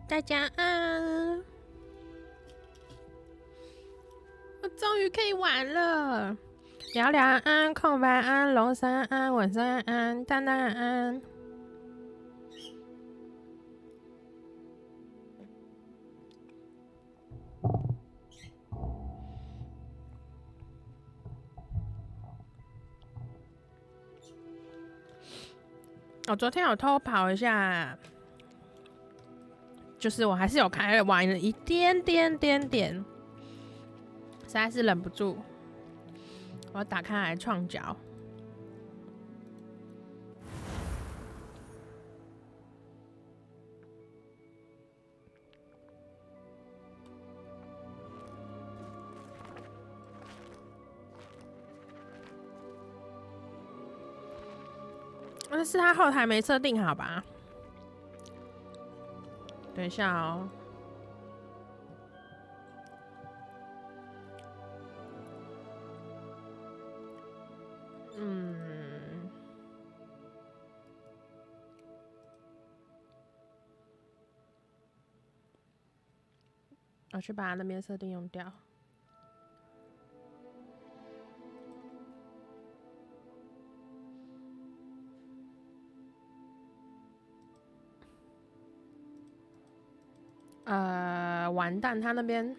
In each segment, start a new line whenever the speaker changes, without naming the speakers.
大家安，我终于可以玩了。聊聊安，空白安，龙山安，晚上安，蛋蛋安。我昨天有偷跑一下，就是我还是有开玩了一点点，实在是忍不住，我打开来创脚。但是他后台没设定好吧？等一下哦。我去把那边设定用掉。完蛋，他那边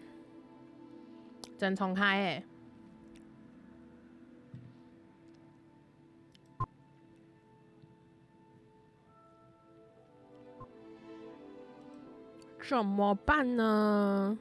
整重开欸。怎么办呢？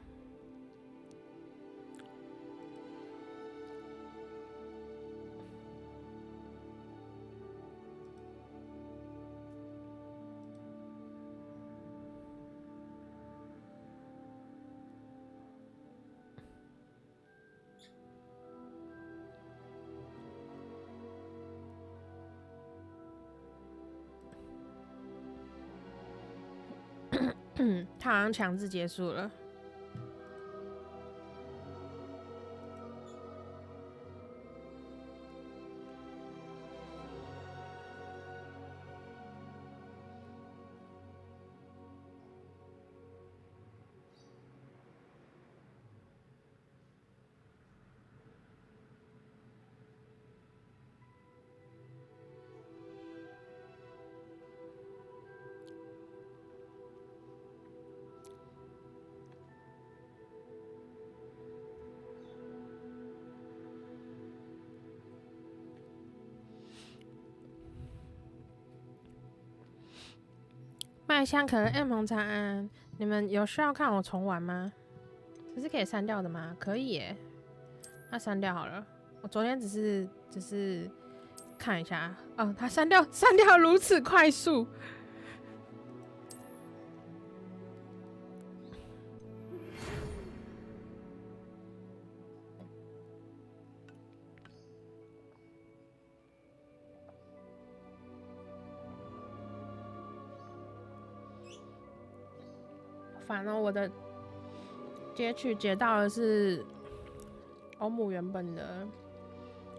他好像强制结束了。麦香可乐 M 红茶安，你们有需要看我重玩吗？这是可以删掉的吗？可以耶，那删掉好了。我昨天只是看一下，哦，他删掉如此快速。反正我的截取截到的是欧姆原本的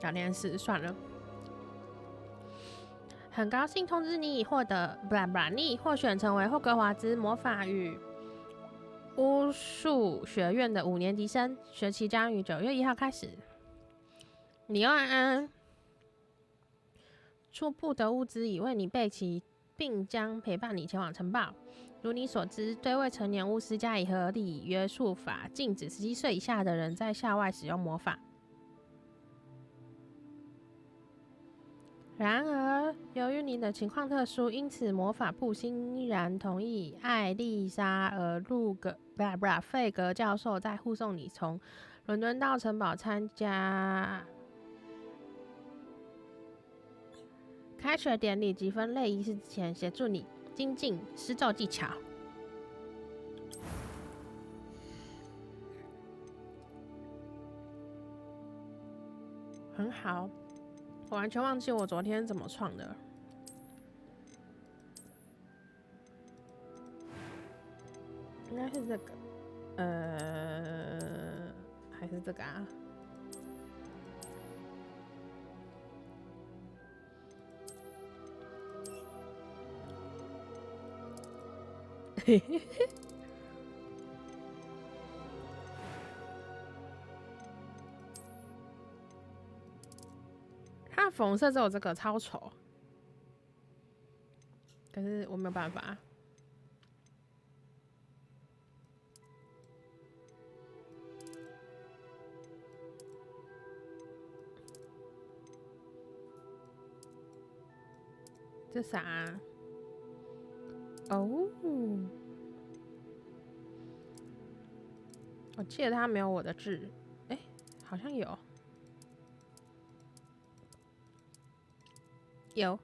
聊天室，算了。很高兴通知你已获得，你已获选成为霍格华兹魔法与巫术学院的5年级生，学期将于9月1号开始。你又安安，初步的物资已为你备齐，并将陪伴你前往城堡。如你所知，对未成年巫师加以合理约束法，禁止17岁以下的人在校外使用魔法。然而，由于你的情况特殊，因此魔法部欣然同意艾丽莎·费格教授在护送你从伦敦到城堡参加开学典礼及分类仪式之前，协助你精进施咒技巧。很好，我完全忘记我昨天怎么创的。应该是这个，还是这个啊？它的粉红色只有这个超丑，可是我没有办法。这啥啊？哦，我记得它没有我的字，哎、好像有。有，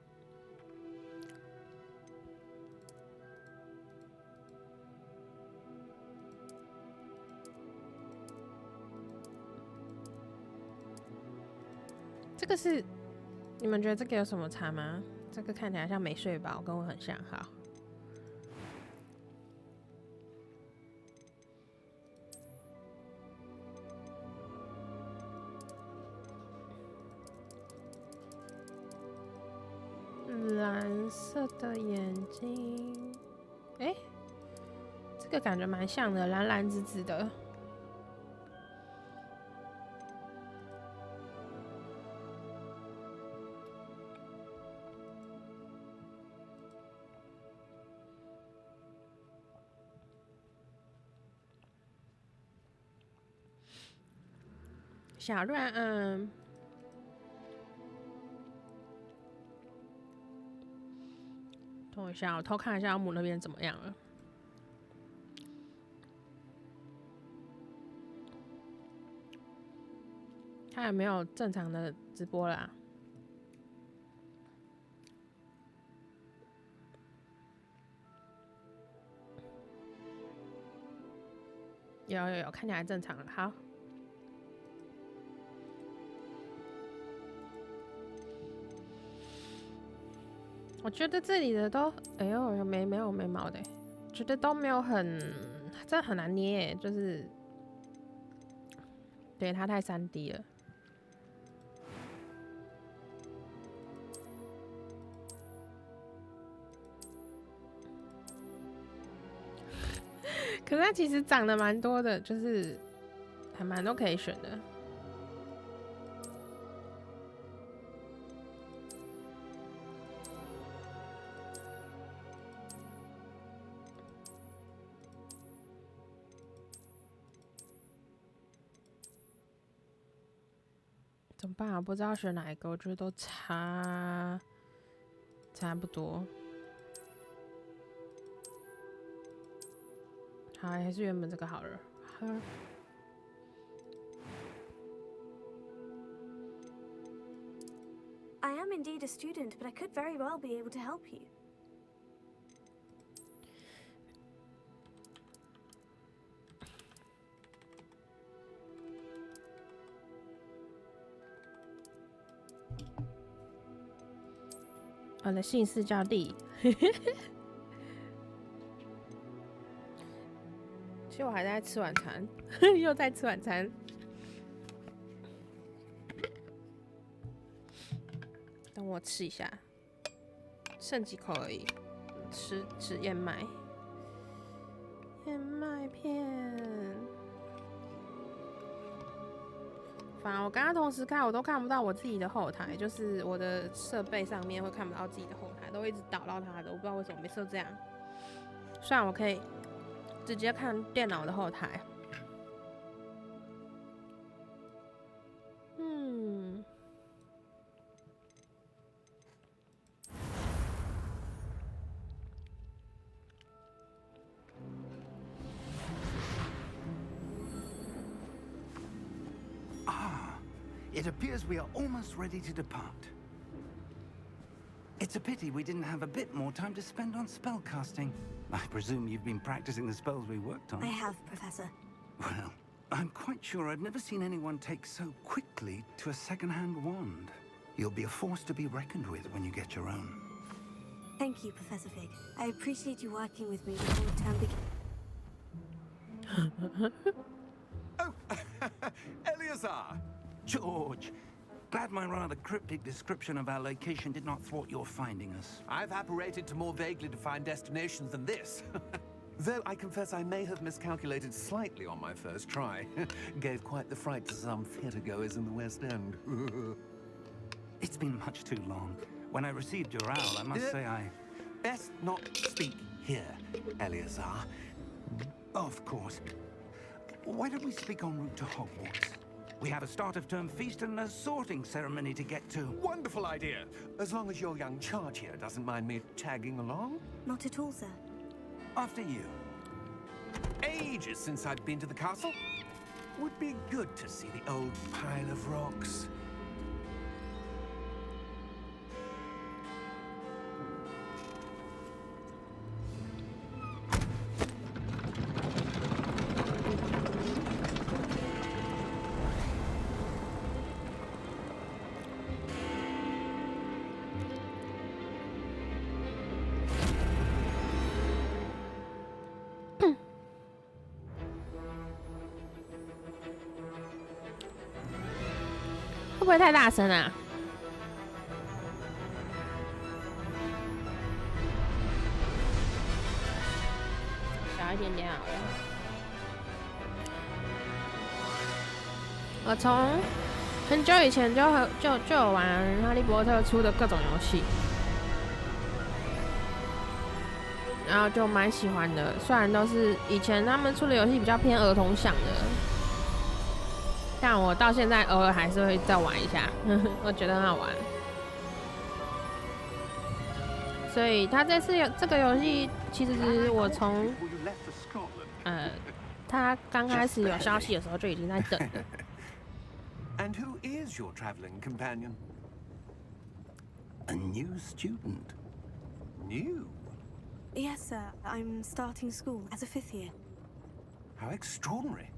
这个是你们觉得这个有什么差吗？这个看起来像没睡饱，跟我很像。好，蓝色的眼睛，哎、这个感觉蛮像的，蓝蓝紫紫的。小乱等我一下，我偷看一下阿姆那边怎么样了。他有没有正常的直播啦？有，看起来正常了。好。我觉得这里的都，哎呦，没有眉毛的，觉得都没有很，真的很难捏，就是对它太3D 了。可是它其实长得蛮多的，就是还蛮多可以选的。怎么办啊？不知道选哪一个，我觉得都差不多。好，还是原本这个好了。好。
I am indeed a student, but I could very well be able to help you.
我的姓氏叫丽。其实我还在吃晚餐，又在吃晚餐。等我吃一下，剩几口而已。吃燕麦片。反正我刚刚同时看，我都看不到我自己的后台，就是我的设备上面会看不到自己的后台，都会一直导到它的，我不知道为什么每次都这样。虽然我可以直接看电脑的后台。
It appears we are almost ready to depart. It's a pity we didn't have a bit more time to spend on spellcasting. I presume you've been practicing the spells we worked on.
I have, Professor.
Well, I'm quite sure I've never seen anyone take so quickly to a second-hand wand. You'll be a force to be reckoned with when you get your own.
Thank you, Professor Fig. I appreciate you working with me before the term begins.
Oh, Eleazar!
George, glad my rather cryptic description of our location did not thwart your finding us.
I've apparated to more vaguely defined destinations than this. Though I confess I may have miscalculated slightly on my first try. Gave quite the fright to some theatregoers in the West End.
It's been much too long. When I received your owl, I must say I...
Best not speak here, Eleazar.
Of course. Why don't we speak en route to Hogwarts? We have a start-of-term feast and a sorting ceremony to get to.
Wonderful idea. As long as your young charge here doesn't mind me tagging along.
Not at all, sir.
After you.
Ages since I've been to the castle. Would be good to see the old pile of rocks.
会不会太大声啊？小一点点好了。我从很久以前就有玩哈利波特出的各种游戏，然后就蛮喜欢的。虽然都是以前他们出的游戏比较偏儿童向的。但我到现在偶尔还是会再玩一下，我觉得很好玩。所以他这次这个游戏，其实我从他刚开始有消息的时候就已经在等了。
And who is your traveling companion?
A new student.
New?
Yes, sir. I'm starting school as a 5th year.
How extraordinary.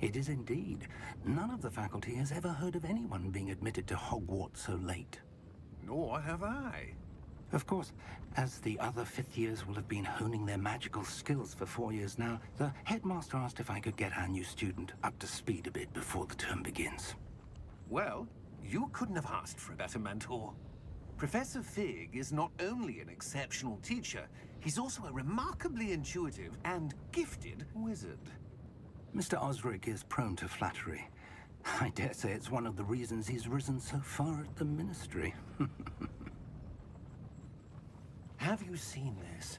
It is indeed. None of the faculty has ever heard of anyone being admitted to Hogwarts so late.
Nor have I.
Of course, as the other 5th years will have been honing their magical skills for 4 years now, the headmaster asked if I could get our new student up to speed a bit before the term begins.
Well, you couldn't have asked for a better mentor. Professor Fig is not only an exceptional teacher, he's also a remarkably intuitive and gifted wizard.
Mr. Osric is prone to flattery. I dare say it's one of the reasons he's risen so far at the ministry.
Have you seen this?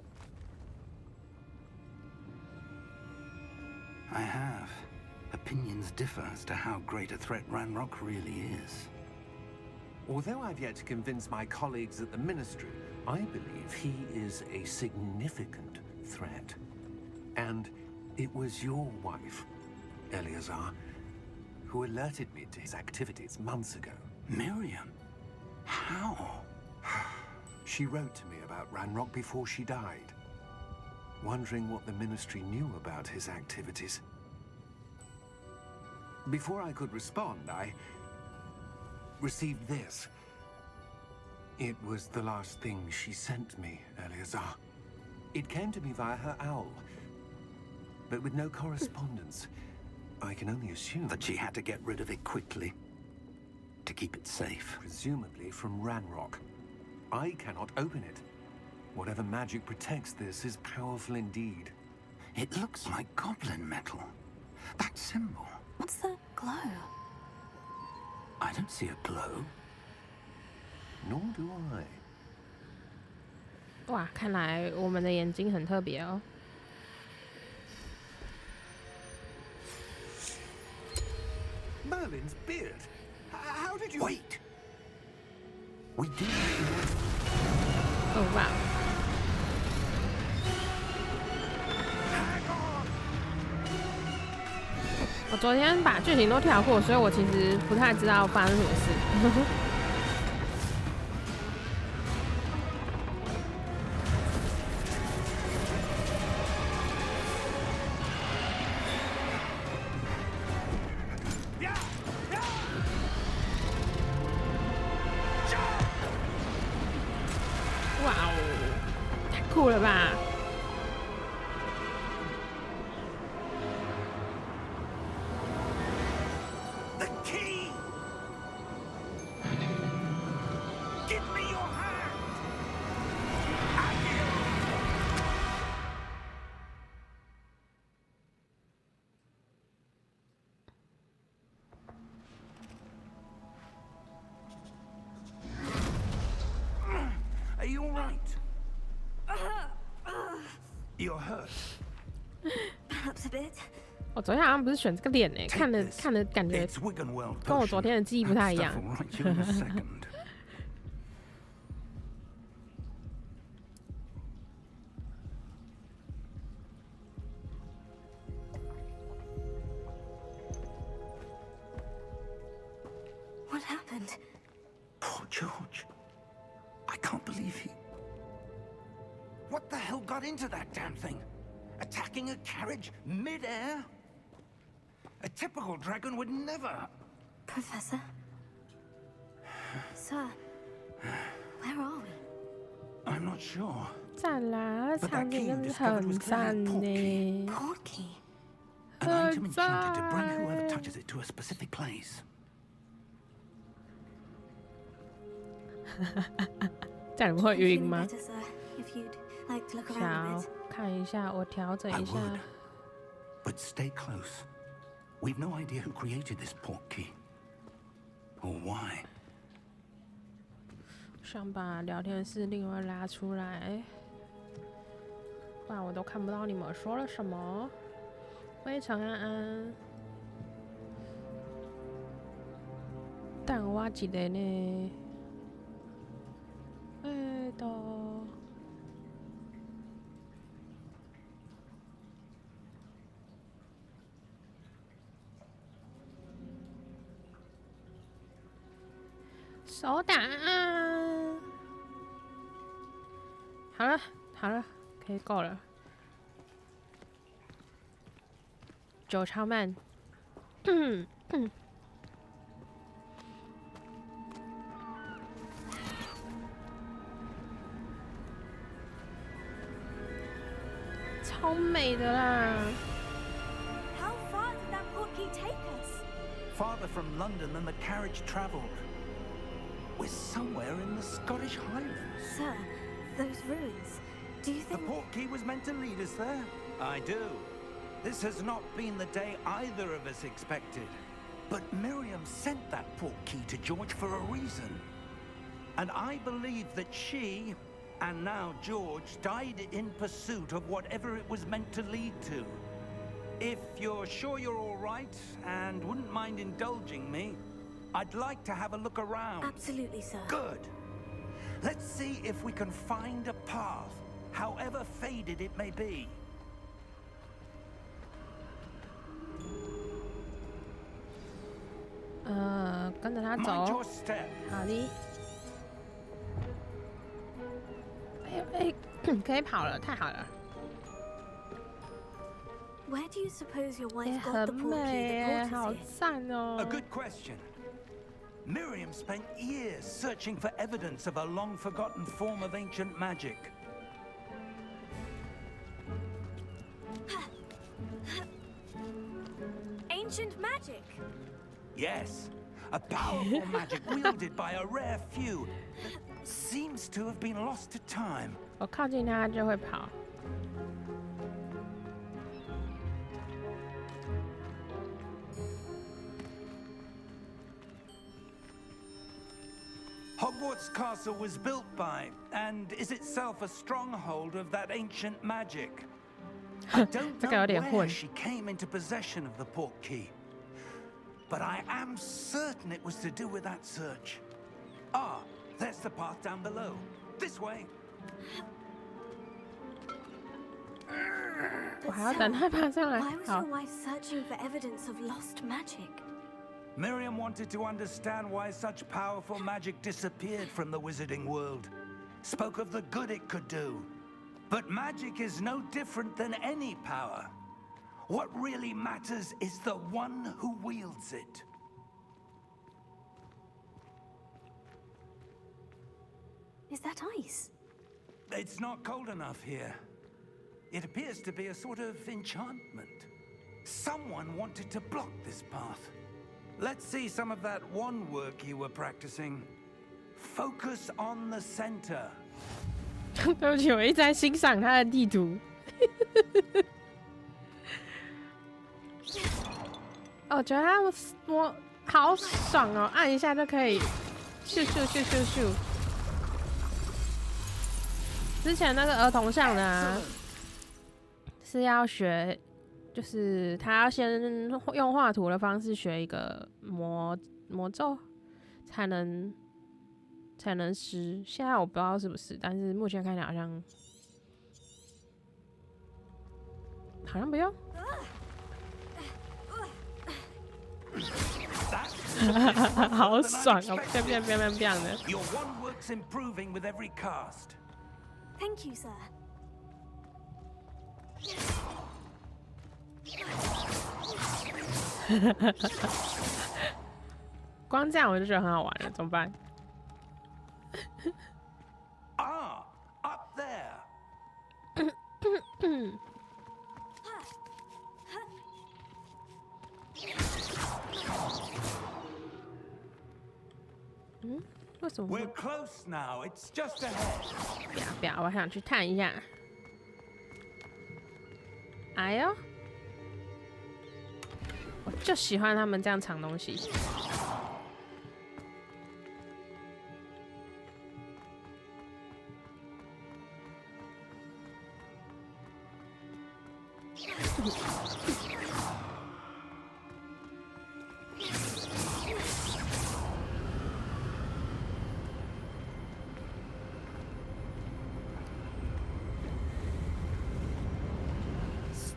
I have. Opinions differ as to how great a threat Ranrock really is.
Although I've yet to convince my colleagues at the ministry, I believe he is a significant threat. And it was your wife, Eleazar, who alerted me to his activities months ago.
Miriam? How?
She wrote to me about Ranrock before she died, wondering what the ministry knew about his activities. Before I could respond, I received this. It was the last thing she sent me, Eleazar. It came to me via her owl, but with no correspondence. I can only assume
That she had to get rid of it quickly to keep it safe.
presumably from Ranrock. I cannot open it. Whatever magic protects this is powerful indeed.
It looks like goblin metal. That symbol.
What's the glow?
I don't see a glow.
Nor do I.
哇，看来我们的眼睛很特别哦。
Merlin's beard. How did you...
Wait! We did.
哦哇！我昨天把剧情都跳过，所以我其实不太知道发生什么事。哇哦，太酷了吧！
The key! Give me your hand! You're hurt.
Perhaps a bit.
我昨天好像不是选这个脸诶，看了感觉跟我昨天的记忆不太一样。
What happened?
Poor George. I can't believe he... What the hell got into that damn thing? Attacking a carriage mid-air? A typical dragon would never...
Professor? Sir, where are we?
I'm not sure.
赞啦，场景真的很赞呢。
Portkey?
An item enchanted to bring whoever touches it to a specific place.
这样你会
I'm
晕
feeling
吗？
better, sir. If you'd like to look
想
around
要
a bit.
看一下，我调整
I
一下。
would. But stay close. We've no idea who created this portkey. Or why.
想把聊天室另外拉出来，不然我都看不到你们说了什么。灰尘安安，但我一个呢？都。手打啊！好了，好了，可以够了。酒超慢。超美的啦！
How far did that portkey take us?
Farther from London than the carriage travelled. We're somewhere in the Scottish Highlands.
Sir, those ruins. Do you
The
think...
portkey was meant to lead us there? I do. This has not been the day either of us expected. But Miriam sent that portkey to George for a reason. And I believe that she, and now George, died in pursuit of whatever it was meant to lead to. If you're sure you're all right and wouldn't mind indulging me, I'd like to have a look around.
Absolutely, sir.
Good. Let's see if we can find a path, however faded it may be.
跟着他
Mind
走
your。step.
好的。可以跑了，太好了。
Where do you suppose your
也
wife got the
很
portkey
美
that
耶，
brought
好
us here?
赞哦
A！ good question. Miriam spent years searching for evidence of a long-forgotten form of ancient magic.
Ancient magic?
Yes, a powerful magic wielded by a rare few that seems to have been lost to time.
我靠近他就会跑。
Hogwarts Castle was built by, and is itself a stronghold of that ancient magic. I don't
这个有
know
点
where
混。
she came into possession of the portkey, but I am certain it was to do with that search. Ah, there's the path down below. This way.
我还要等他爬上来。
Why was
好
your，wife searching for evidence of lost magic?
Miriam wanted to understand why such powerful magic disappeared from the wizarding world. Spoke of the good it could do. But magic is no different than any power. What really matters is the one who wields it.
Is that ice?
It's not cold enough here. It appears to be a sort of enchantment. Someone wanted to block this path. Let's see some of that wand work you were practicing. Focus on the center.
对不起，我一直在欣赏他的地图。我觉得他我好爽哦，按一下就可以咻咻咻咻咻。之前那个儿童像的啊，是要学，就是他要先用画图的方式学一个魔咒，才能施。现在我不知道是不是，但是目前看起来好像不用。好爽哦！变的。
Your wand works improving with every cast.
Thank you, sir.
光这样我就觉得很好玩了，怎么办？
Ah, up there.
为什么？
We're close now. It's just ahead.
不要，我想去探一下。哎呦，我就喜欢他们这样藏东西。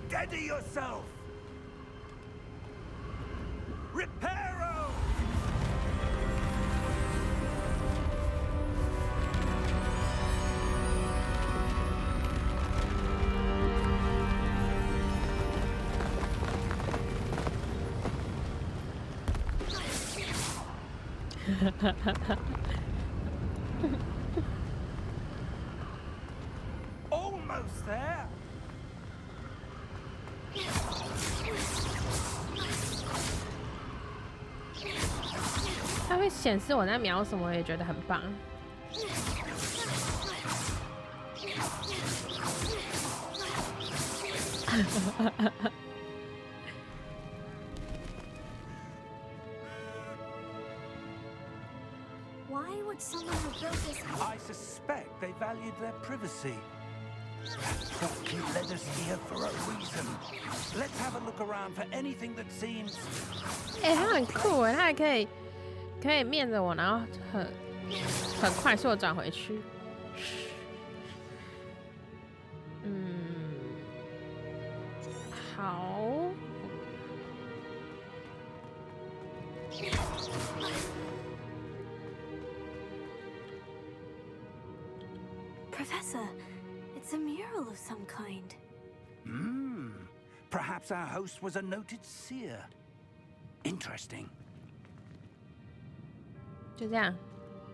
Steady yourself. Reparo. Almost there.
它会显示我在瞄什么，我也觉得很棒。
Why would someone have built this house?
I suspect they valued their privacy. That portkey led us here for a reason. Let's have a look around for anything that seems.
它很酷哎，它还可以面着我，然后很快速的转回去。好。
Professor, it's a mural of some kind.
Perhaps our host was a noted seer. Interesting.
就这样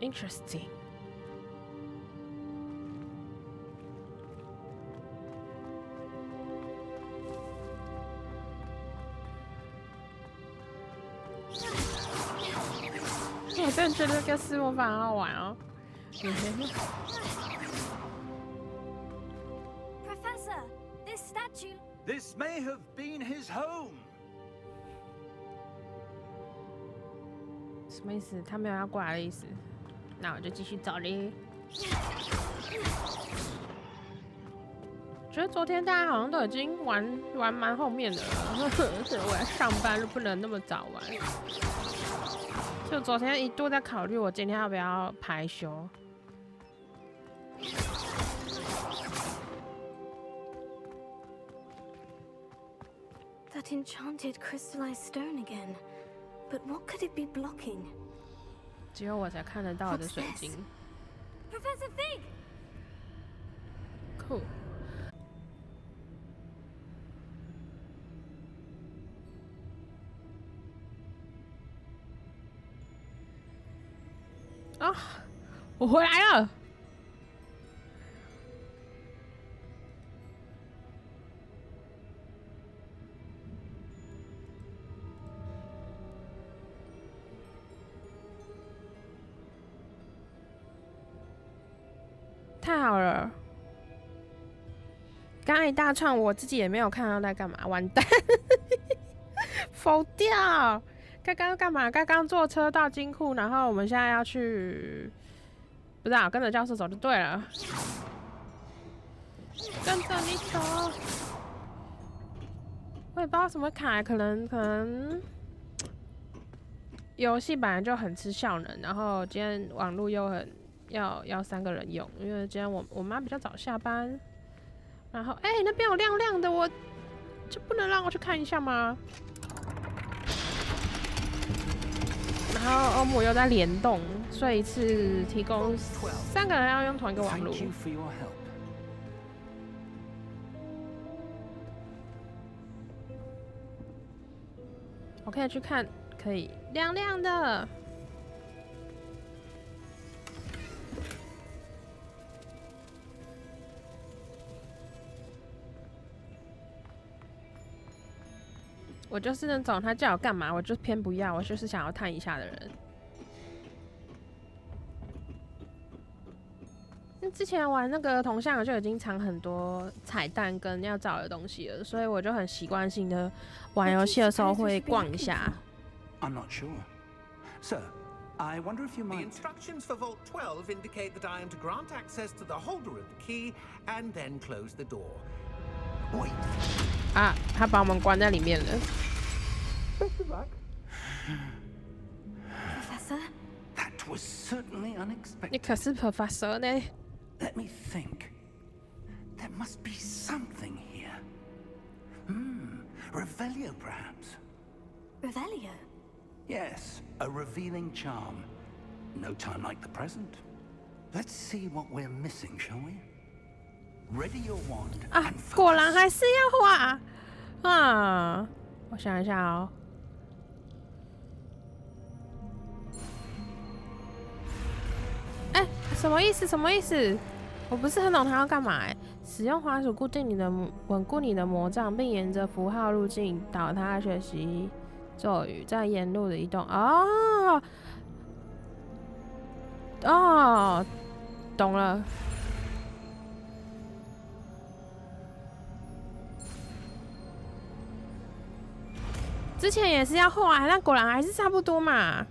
，interesting。我真的觉得这个施魔法很好玩哦。
Professor, this statue.
This may have been his home.
什么意思？他没有要过来的意思。那我就继续找嘞。觉得昨天大家好像都已经玩蛮后面的了，我要上班了，不能那么早玩。就昨天一度在考虑，我今天要不要排休。
That enchanted crystallized stone again. But what could it be blocking?
只有我才看得到的水晶。
Professor Fig!
Cool. 啊！我回来了。太好了！刚刚一大串，我自己也没有看到在干嘛，完蛋，否掉！刚刚干嘛？刚刚坐车到金库，然后我们现在要去，不知道跟着教授走就对了，跟着你走。我也不知道什么卡，可能游戏本来就很吃效能，然后今天网络又很要3个人用，因为今天我妈比较早下班，然后那边有亮亮的，我就不能让我去看一下吗？然后欧姆又在联动，所以一次提供3个人要用同一个网络。我可以去看，可以亮亮的。我就是那种他叫我干嘛，我就偏不要，我就是想要探一下的人。那之前玩那个铜像就已经藏很多彩蛋跟要找的东西了，所以我就很习惯性的玩游戏的时候会逛一下。
I'm not sure. Sir, I wonder if you
The
might.
instructions for Vault 12 indicate that I am to grant access to the holder of the key and then close the door.
Wait.
啊，他把我们关在里面了。
Professor?
That was certainly unexpected.
你可是 Professor 呢？
Let me think. There must be something here. Revelio, perhaps.
Revelio?
Yes, a revealing charm. No time like the present. Let's see what we're missing, shall we? Ready your wand
啊
and，
果然
focus.
还是要画啊！我想一下哦。什么意思？什么意思？我不是很懂他要干嘛使用滑鼠稳固你的魔杖，并沿着符号路径导它学习咒语，在沿路的移动。哦，懂了。之前也是要画，但果然还是差不多嘛。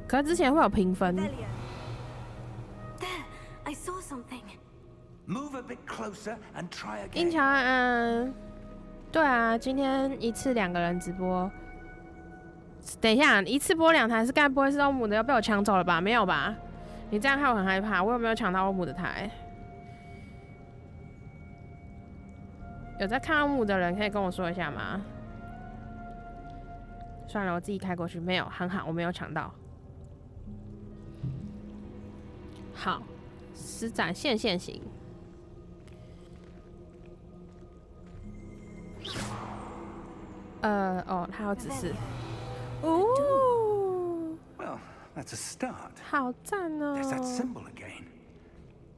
可是之前会有评分。
There, I saw something.
Move a bit closer and try
英
again.
乔安安，对啊，今天一次2个人直播。等一下，一次播2台，是该不会是欧姆的要被我抢走了吧？没有吧？你这样害我很害怕，我有没有抢到欧姆的台？有在看欧姆的人可以跟我说一下吗？算了，我自己开过去。没有，很好，我没有抢到。好，施展现行。他有指示。哦，
Well, that's a start.
好赞哦！
There's that symbol again.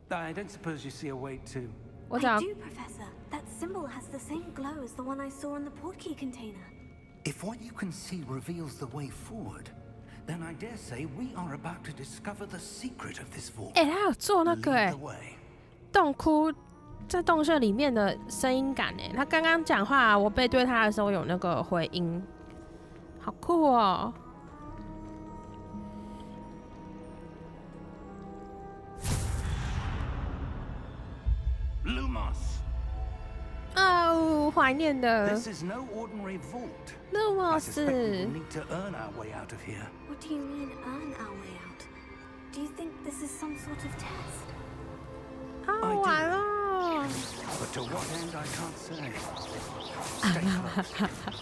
I don't suppose you see a way to.
我只要
I do, Professor. That symbol has the same glow as the one I saw in the portkey container.
If what you can see reveals the way forward, then I dare say we are about to discover the secret of this vault.
他有做那个
Lead the way.
洞窟在洞穴里面的声音感他刚刚讲话，我背对他的时候有那个回音，好酷哦！
Lumos.
哦，怀念的
This is no ordinary vault.
路
I
莫
suspect we
斯
will。need to earn our way out of here.
What do you mean, earn our way out? Do you think this is some sort of test?
好好玩哦！
But to what end, I can't say. Stay close.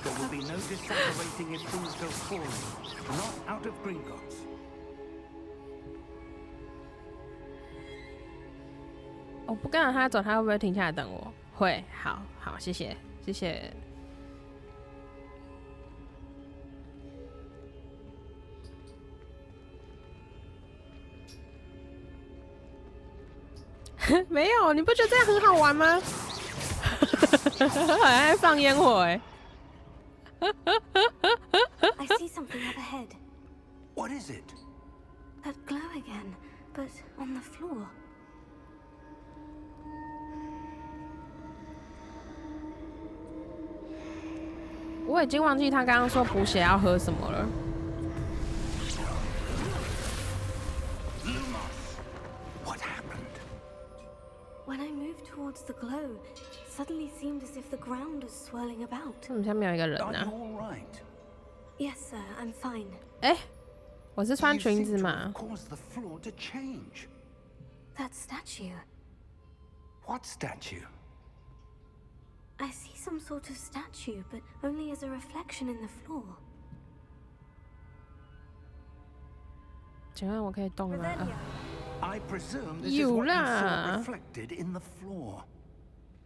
There will be no disapparating if things go poorly. Not out of Gringotts.
我不跟着他走，他会不会停下来等我？会，好好，谢谢，谢谢。没有，你不觉得这样很好玩吗？好像在放烟火
I see something up ahead.
What is it?
That glow again, but on the floor.
我已经忘记他刚刚说补血要喝什么了。
Lumos. What happened?
When I moved towards the glow, it suddenly seemed as if the ground was swirling about.
怎么下面有一个人
Are
啊
you all right?
Yes, sir, I'm fine.
哎、我是穿
You
裙
seem
子
to
嘛
have？ caused the floor to change.
That statue.
What statue?
I see some sort of statue, but only as a reflection in the floor.
请问我可以动吗？
I presume this is
有
what you saw
啦。
reflected in the floor.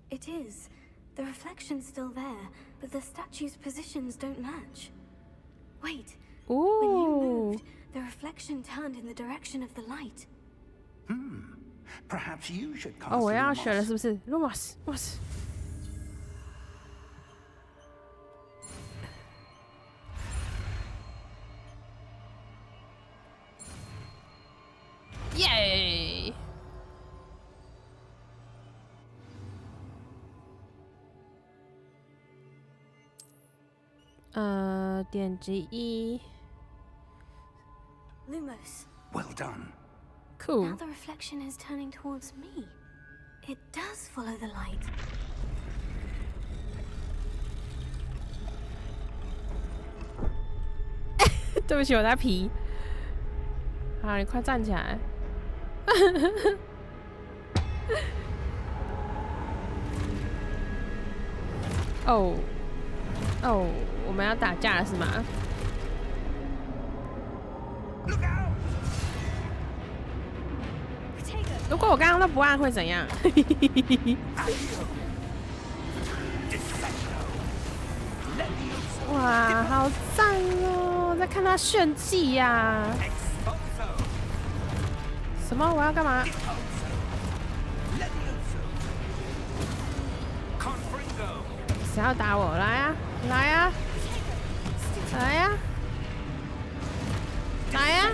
It is. The reflection's still there, but the statue's positions don't match. Wait. When you
哦
moved, the reflection turned in the direction of the light.
Perhaps you should cast
哦，我要学了
Lumos.
是不是 ？Lumos。耶！点击1，
Lumos.
Well done.
cool
Now the reflection is turning towards me. It does follow the light.
对不起，我在皮。好，你快站起来。哦，哦，我们要打架了是吗？
Look out!
如果我刚刚都不按会怎样？ 哇，好赞哦！在看他炫技呀、什么？我要干嘛？ 谁要打我？来呀、来呀、来呀、来呀、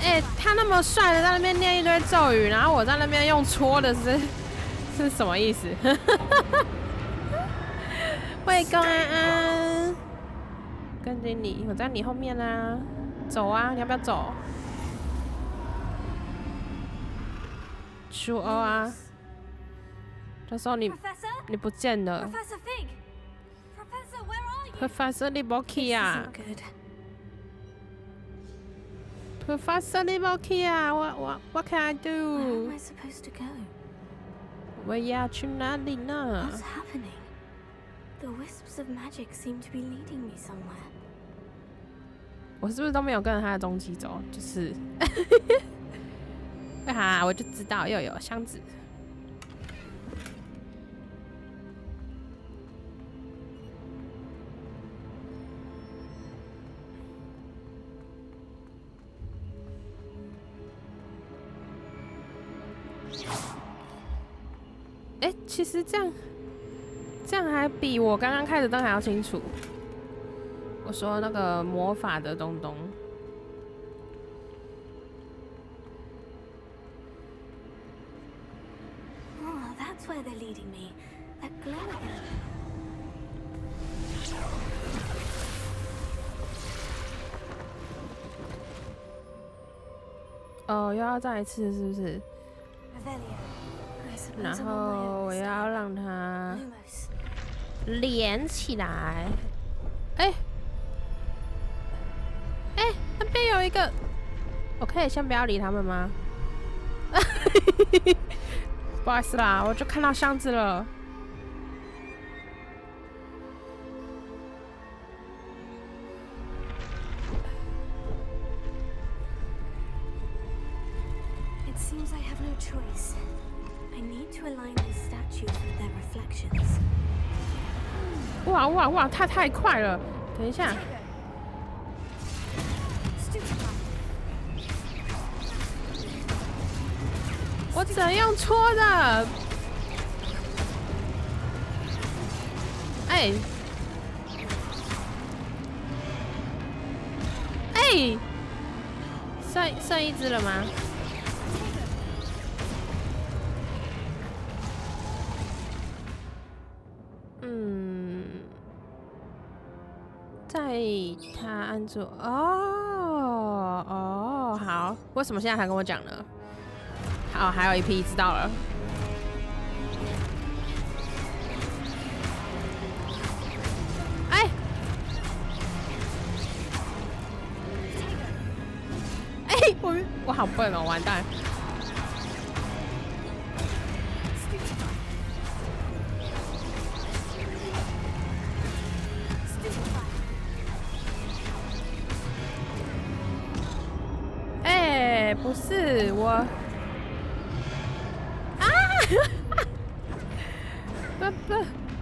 哎、他那么帅的在那边念一堆咒语，然后我在那边用戳的是什么意思？喂，公安安，跟着你，我在你后面啊，走啊，你要不要走？初欧啊，这时候你
Professor?
不见了
Professor Fig! Professor, where are you?
，Professor 你不去
This
啊
isn't good.
？Professor 你不去啊？What can I
Where
do？
am I supposed to go?
我要去哪里呢？
What's happening? The wisps of magic seem to be leading me somewhere.
我是不是都没有跟着他的踪迹走？就是，哈，我就知道又有箱子。哎、其实这样还比我刚刚开的灯还要清楚。我说那个魔法的东东，
Oh, that's where they're leading me. That glow again.
哦，又要再一次是不是？
Revelio. I suppose
然
I'm on
后
my
我
own
要
this
让它
time. Lumos.
连起来。哎、哎、那边有一个，我可以先不要理他们吗？不好意思啦，我就看到箱子了。
It seems I have no choice. I need to align these statues with their reflections.
哇哇哇，太快了！等一下，
Stupefy.
我只能用戳的。哎、哎、剩一只了吗？在他按住哦，好，为什么现在才跟我讲呢？好，还有一批，知道了。我好笨哦，完蛋！不是我啊！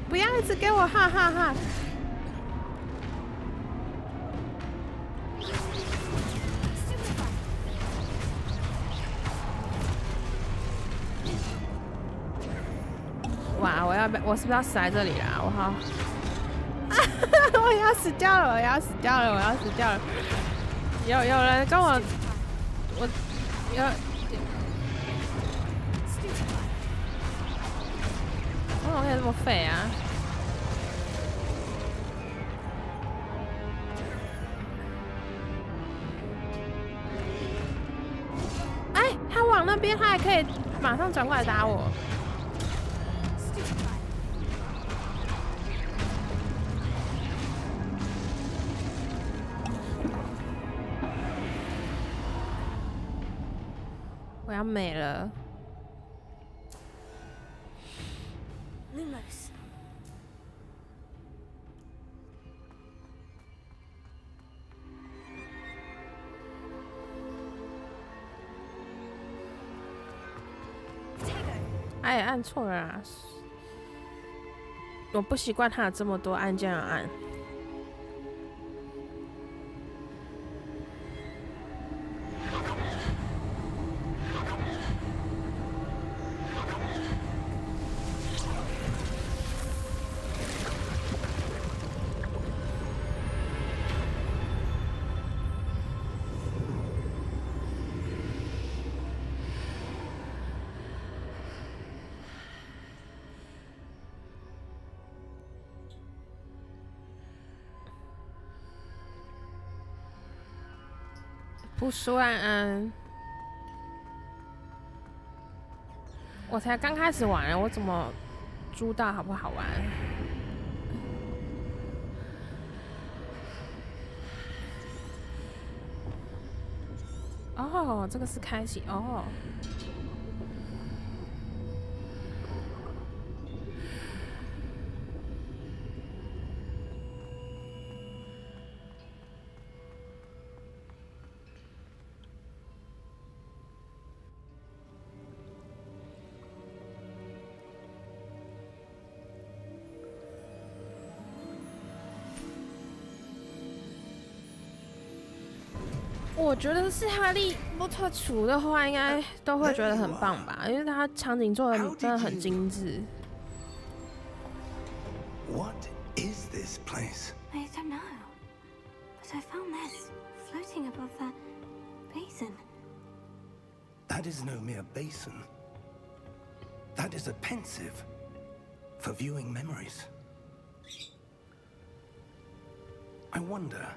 不要一直给我哈哈哈！哇！我是不是要死在这里啦？我好，我要死掉了！我要死掉了！我要死掉了！有人跟我有，我怎么可以这么废啊？他往那边，他还可以马上转过来打我。我要没了。
Lumos.
哎，按错了啦！我不习惯它有这么多按键要按。不输安安，我才刚开始玩，我怎么知道好不好玩？哦，这个是开启哦。我觉得是哈利波特除的话，应该都会觉得很棒吧，因为他场景做的真的很精致。
What is this place?
I don't know, but I found this floating above that basin.
That is no mere basin. That is a pensive for viewing memories. I wonder.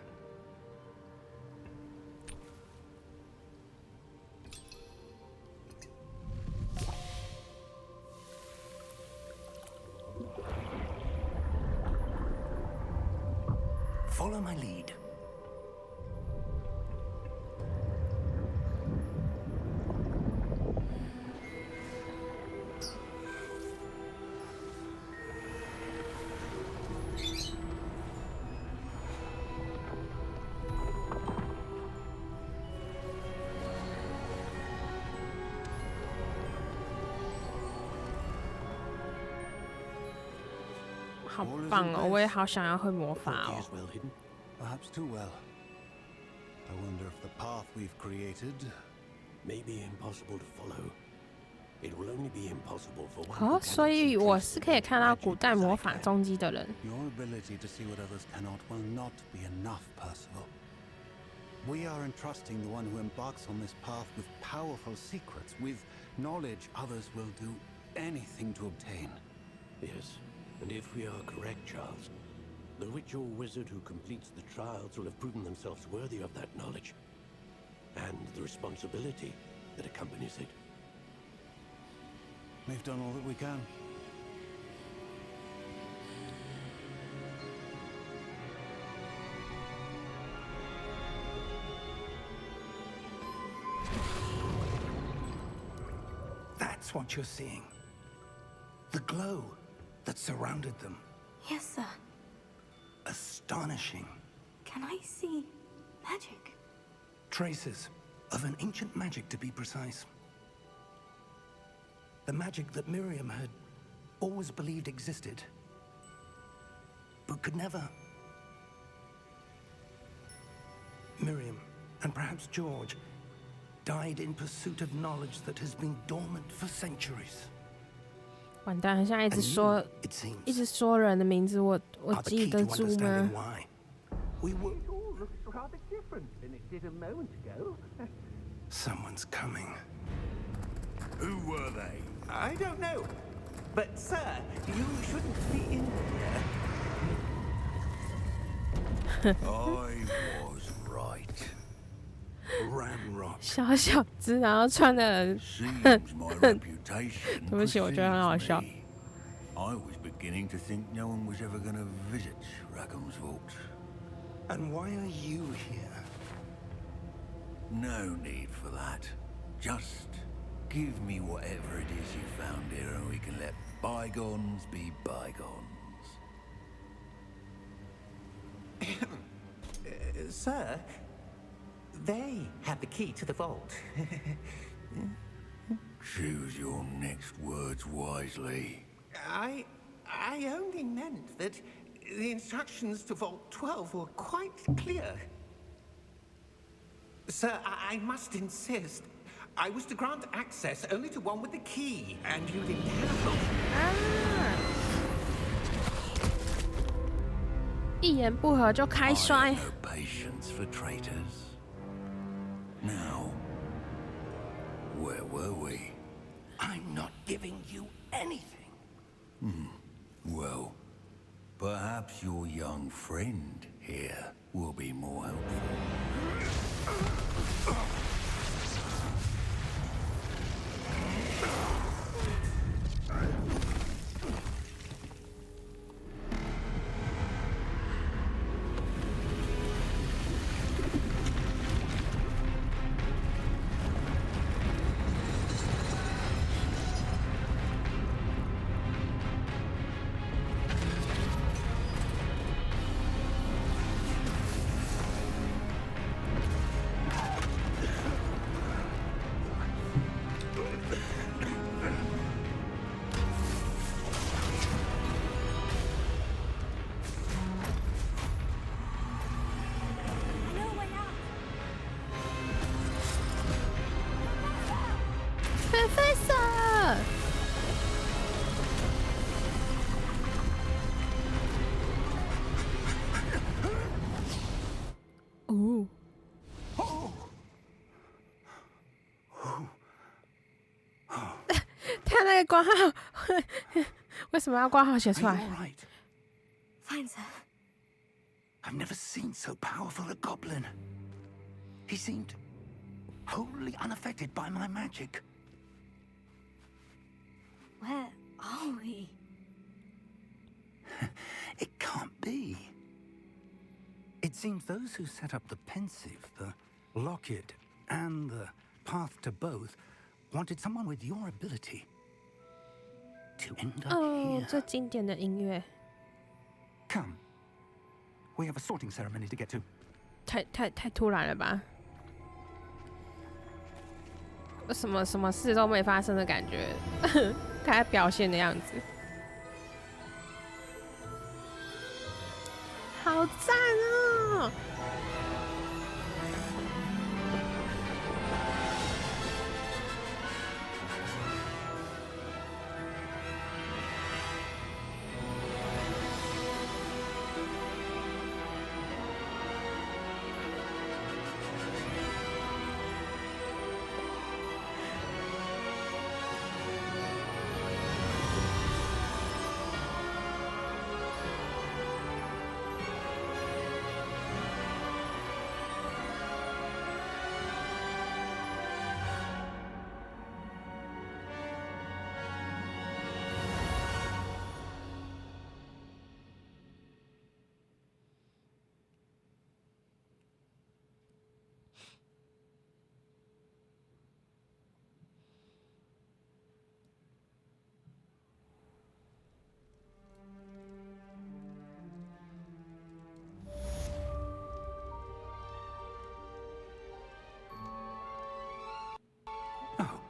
Follow my lead.
好棒哦！我也好想要会魔法哦。
Perhaps too well. I wonder if the path we've created may be impossible to follow. It will only be impossible for one.
哦，所以我是可以看到古代魔法踪迹的人。
Your ability to see what others cannot will not be enough, Percival. We are entrusting the one who embarks on this path with powerful secrets, with knowledge others will do anything to obtain.
Yes, and if we are correct, Charles, The witch or wizard who completes the trials will have proven themselves worthy of that knowledge, and the responsibility that accompanies it.
We've done all that we can.
That's what you're seeing. The glow that surrounded them.
Yes, sir.
Astonishing.
Can I see magic?
Traces of an ancient magic, to be precise. The magic that Miriam had always believed existed, but could never. Miriam, and perhaps George, died in pursuit of knowledge that has been dormant for centuries.
完蛋，现在一直
And
说
you, it seems,
一直说人的名字，我
are the
记
key
得
to
住
understanding
吗？
why. We were.
It all looks rather different than it did a moment ago.
Someone's coming.
Who were they?
I don't know. But, sir, you shouldn't be in here.
I was right.
Ramrock.
小小只，然后穿的
Seems my reputation
对不起，我觉得很好笑。
precedes me. I was beginning to think no one was ever going to visit Rackham's vault.
And why are you here?
No need for that. Just give me whatever it is you found here and we can let bygones be bygones.
Sir, they have the key to the vault.
Choose your next words wisely.
I only meant that the instructions to Vault 12 were quite clear. Sir, I must insist. I was to grant access only to one with the key, and you didn't have it.
一言不合就开
I
摔
have。no patience for traitors. Now, where were we?
I'm not giving you anything.
Well, perhaps your young friend here will be more helpful.
No way out.
Professor， 哦，他那个挂号为什么要挂号写
Are
出
you
来？
all right?
Fine, sir.
I've never seen so powerful a goblin. He seemed wholly unaffected by my magic.
Where are we?
It can't be. It seems those who set up the pensive, the locket, and the path to both wanted someone with your ability to end up
哦，
here.
最经典的音乐，
Come. We have a sorting ceremony to get to.
太突然了吧？什么事都没发生的感觉，看他表现的样子，好赞哦！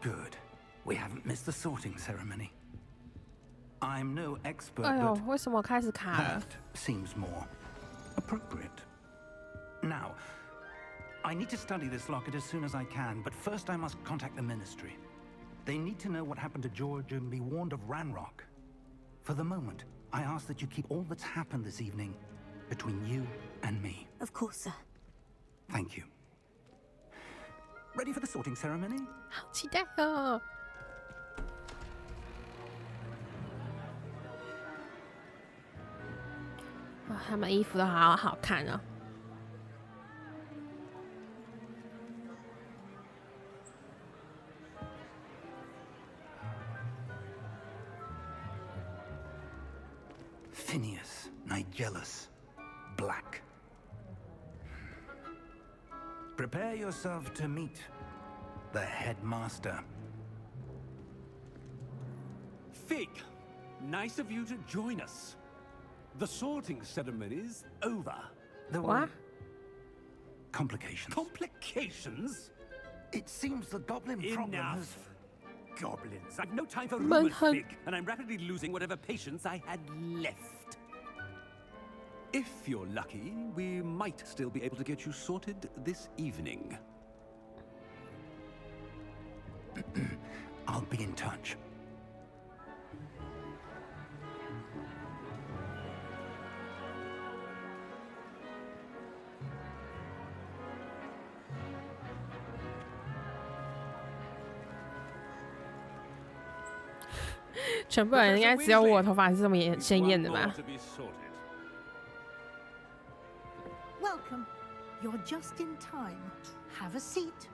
Good. We haven't missed the sorting ceremony. I'm no expert,
哎呦，
but
为什么开始卡了？
that seems more appropriate. Now, I need to study this locket as soon as I can, but first I must contact the ministry. They need to know what happened to George and be warned of Ranrock. For the moment, I ask that you keep all that's happened this evening between you and me.
Of course, sir.
Thank you. Ready for the sorting ceremony?
好期待哦！哇，他们衣服都好好看哦。
Phineas, Nigellus, Black. Prepare yourself to meet the headmaster.
Fig, nice of you to join us. The sorting ceremony's over.
There
What?
were complications.
Complications?
It seems the goblin problem has...
Enough. Goblins. I've no time for
Man,
rumors,
hun-
Fig, and I'm rapidly losing whatever patience I had left. If you're lucky, we might still be able to get you sorted this evening.
I'll be in touch.
“全部人应该只有我头发是这么鲜艳的吧？
To be sorted.
Welcome. You're just in time. Have a seat.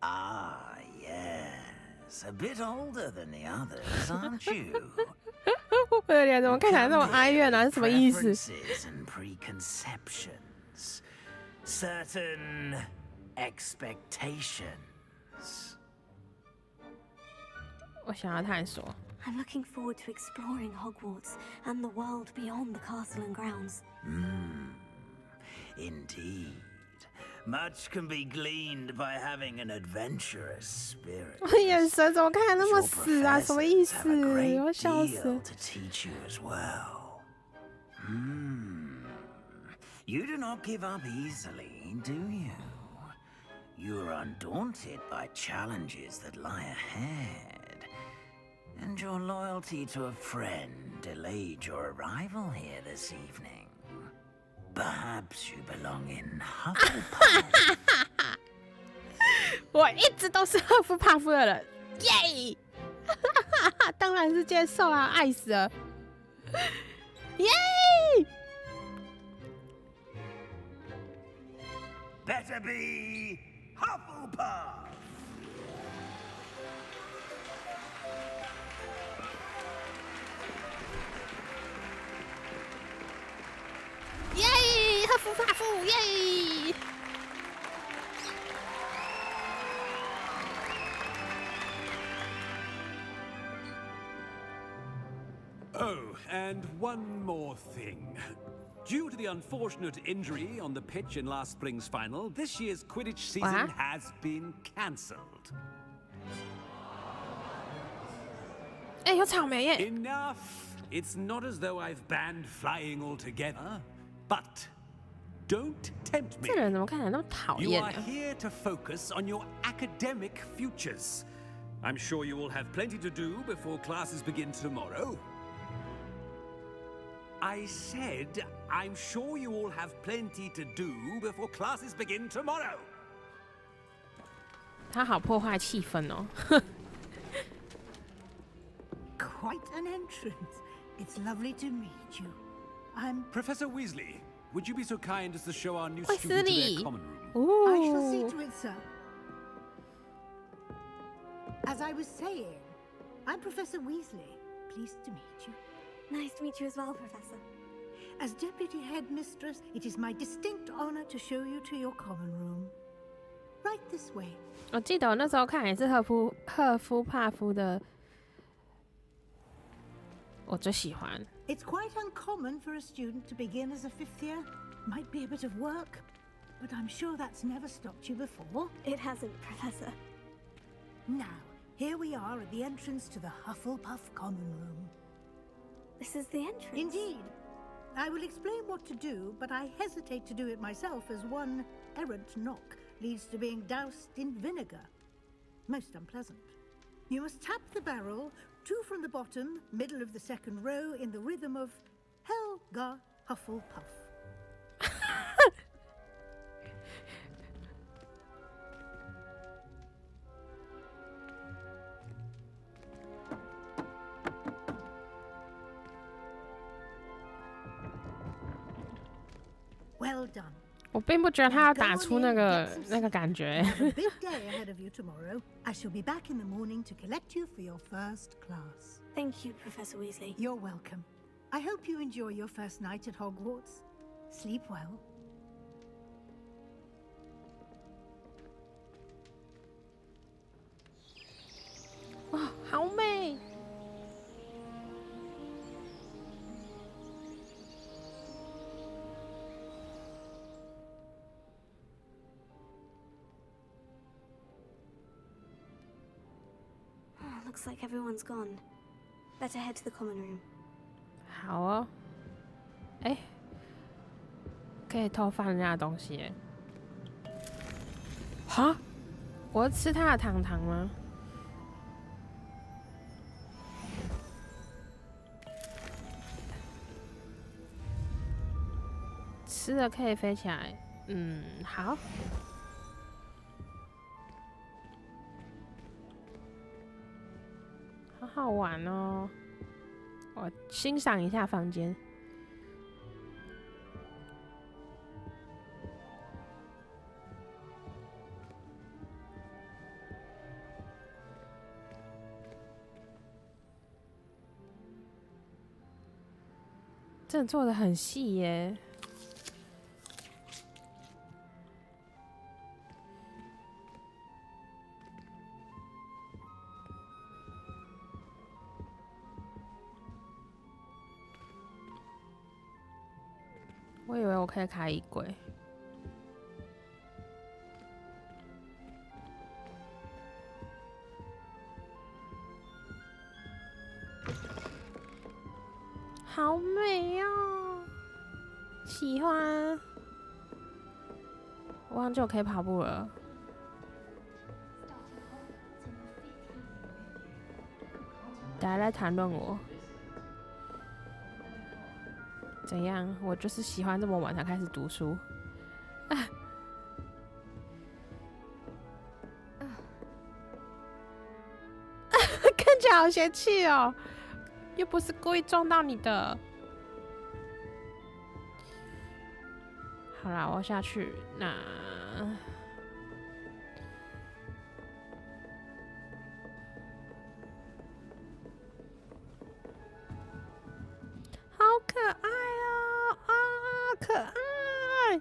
Ah, yes. A bit older than the others, aren't you?
我的脸怎么看起来那么哀怨啊？是什么意思？
Preferences and preconceptions. Certain expectations.
我想要探索。
I'm looking forward to exploring Hogwarts and the world beyond the castle and grounds.
Indeed. Much can be gleaned by having an adventurous spirit.
我眼神怎么看起来那么
Your
死啊？什么意
professors
思？
have a great
我笑
deal
死！
to teach you as well. You do not give up easily, do you? You are undaunted by challenges that lie ahead. And your loyalty to a friend delayed your arrival here this evening. Perhaps you belong in Hufflepuff.
我一直都是赫夫帕夫的人，耶！当然是接受啊，爱死了，耶！
Better be Hufflepuff.
Yay! 赫夫帕夫，耶！
Oh, and one more thing. Due to the unfortunate injury on the pitch in last spring's final, this year's Quidditch season
What?
has been cancelled.
哎，有草莓耶！
Enough! It's not as though I've banned flying altogether, but don't tempt me.
这人怎么看起来那么讨
You
厌
are
啊？
here to focus on your academic futures. I'm sure you will have plenty to do before classes begin tomorrow. I said, I'm sure you all have plenty to do before classes begin tomorrow.
他好破坏气氛哦。
Quite an entrance. It's lovely to meet you. I'm...
Professor Weasley, would you be so kind as to show our new
Weasley.
student to their common room?
I shall see
哦，
to it, sir. As I was saying, I'm Professor Weasley. Pleased to meet you.
Nice to meet you as well, Professor.
As Deputy Headmistress, it is my distinct honor to show you to your common room. Right this way.
我记得我那时候看也是赫夫帕夫的，我最喜欢。
It's quite uncommon for a student to begin as a 5th year. Might be a bit of work, but I'm sure that's never stopped you before.
It hasn't, Professor.
Now, here we are at the entrance to the Hufflepuff Common Room.
This is the entrance.
Indeed. I will explain what to do, but I hesitate to do it myself as one errant knock leads to being doused in vinegar. Most unpleasant. You must tap the barrel, 2 from the bottom, middle of the 2nd row, in the rhythm of Helga Hufflepuff. Well done.
我并不觉得他要打出那个感觉。
A big day ahead of you tomorrow. I shall be back in the morning to collect you for your first class.
Thank you, Professor Weasley.
You're welcome. I hope you enjoy your first night at Hogwarts. Sleep well.
哇，好美！Looks
like everyone's gone. Better head to the common room.
好哦，哎，可以偷翻人家的东西耶！哈，我要吃他的糖糖吗？吃了可以飞起来，好。好好玩哦！我欣赏一下房间。真的做得很细耶。我以为我可以开衣柜。好美哦，喜欢。我忘记我可以跑步了。大家来谈论我。怎样？我就是喜欢这么晚才开始读书。啊！看起来好嫌弃哦，又不是故意撞到你的。好啦，我要下去。那好可爱哦！啊，可爱！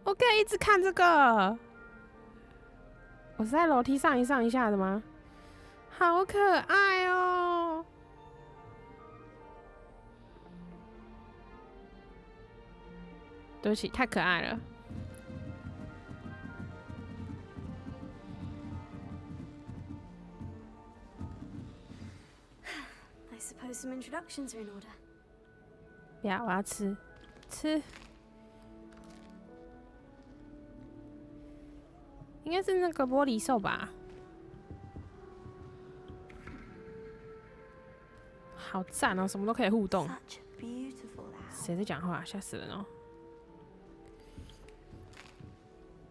我可以一直看这个。我是在楼梯上一上一下的吗？好可爱哦！对不起，太可爱了。
I suppose some introductions are in order.
不要，我要吃，吃。应该是那个玻璃兽吧？好赞哦，什么都可以互动。
Such a beautiful owl.
谁在讲话？吓死人哦！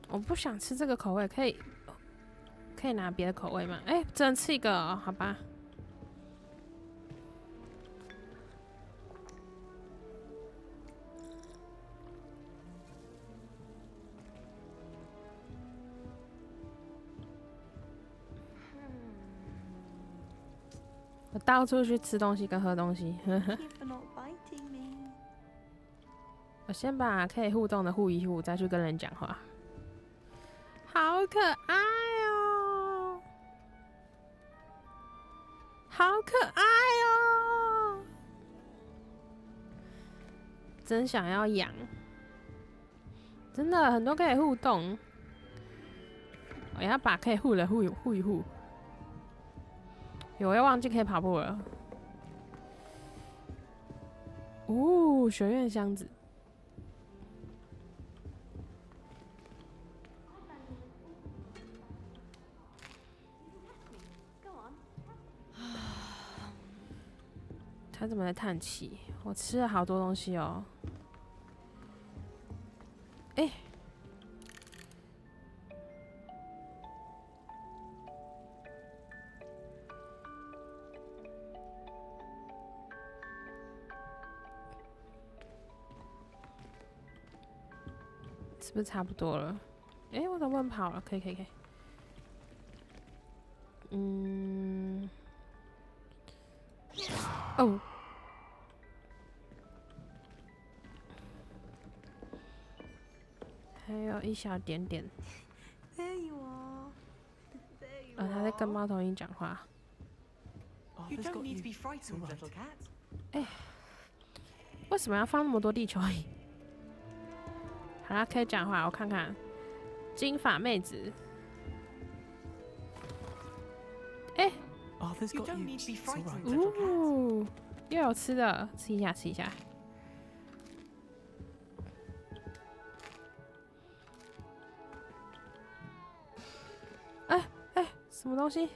我不想吃这个口味，可以拿别的口味吗？哎，只能吃一个哦，好吧。我到处去吃东西跟喝东西。
Thank you for not biting me.
我先把可以互动的互一互，再去跟人讲话。好可爱哦，好可爱哦，真想要养。真的很多可以互动，我要把可以互的互一互。我又忘记可以跑步了。哦，学院箱子。他怎么在叹气？我吃了好多东西哦。哎，是不是差不多了？哎，我怎么不能跑了？可以。哦。还有一小点点。他在跟猫头鹰讲话。哎，为什么要放那么多地球仪？好啦，可以讲话，我看看。金发妹子。哎。又有吃的，吃一下。什么东西？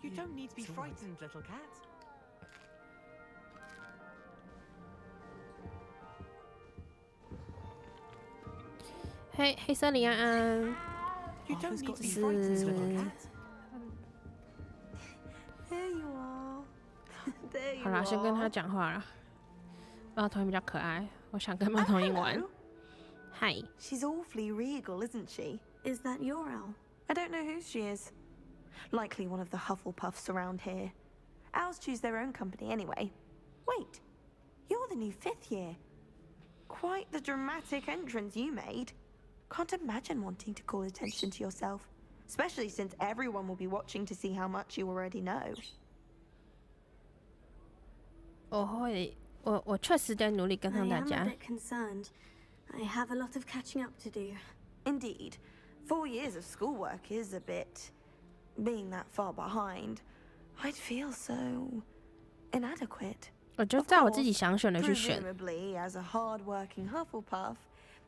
You don't need to be frightened, little cat.
黑森林安安。
You don't need to be frightened, little cat.
There you are. There you are.
好啦，先跟他讲话了。猫头鹰比较可爱，我想跟猫头鹰玩。Hi.
She's awfully regal, isn't she?
Is that your owl?
I don't know who she is. Likely one of the Hufflepuffs around here. Owls choose their own company anyway. Wait, you're the new 5th year. Quite the dramatic entrance you made. Can't imagine wanting to call attention to yourself, especially since everyone will be watching to see how much you already know.
我确实在努力跟上大家。
I am a bit concerned. I have a lot of catching up to do.
Indeed. 4 years of schoolwork is a bit... Being that far behind, I'd feel so... inadequate.
我就照我自己想选的去选。
Presumably, as a hard-working Hufflepuff,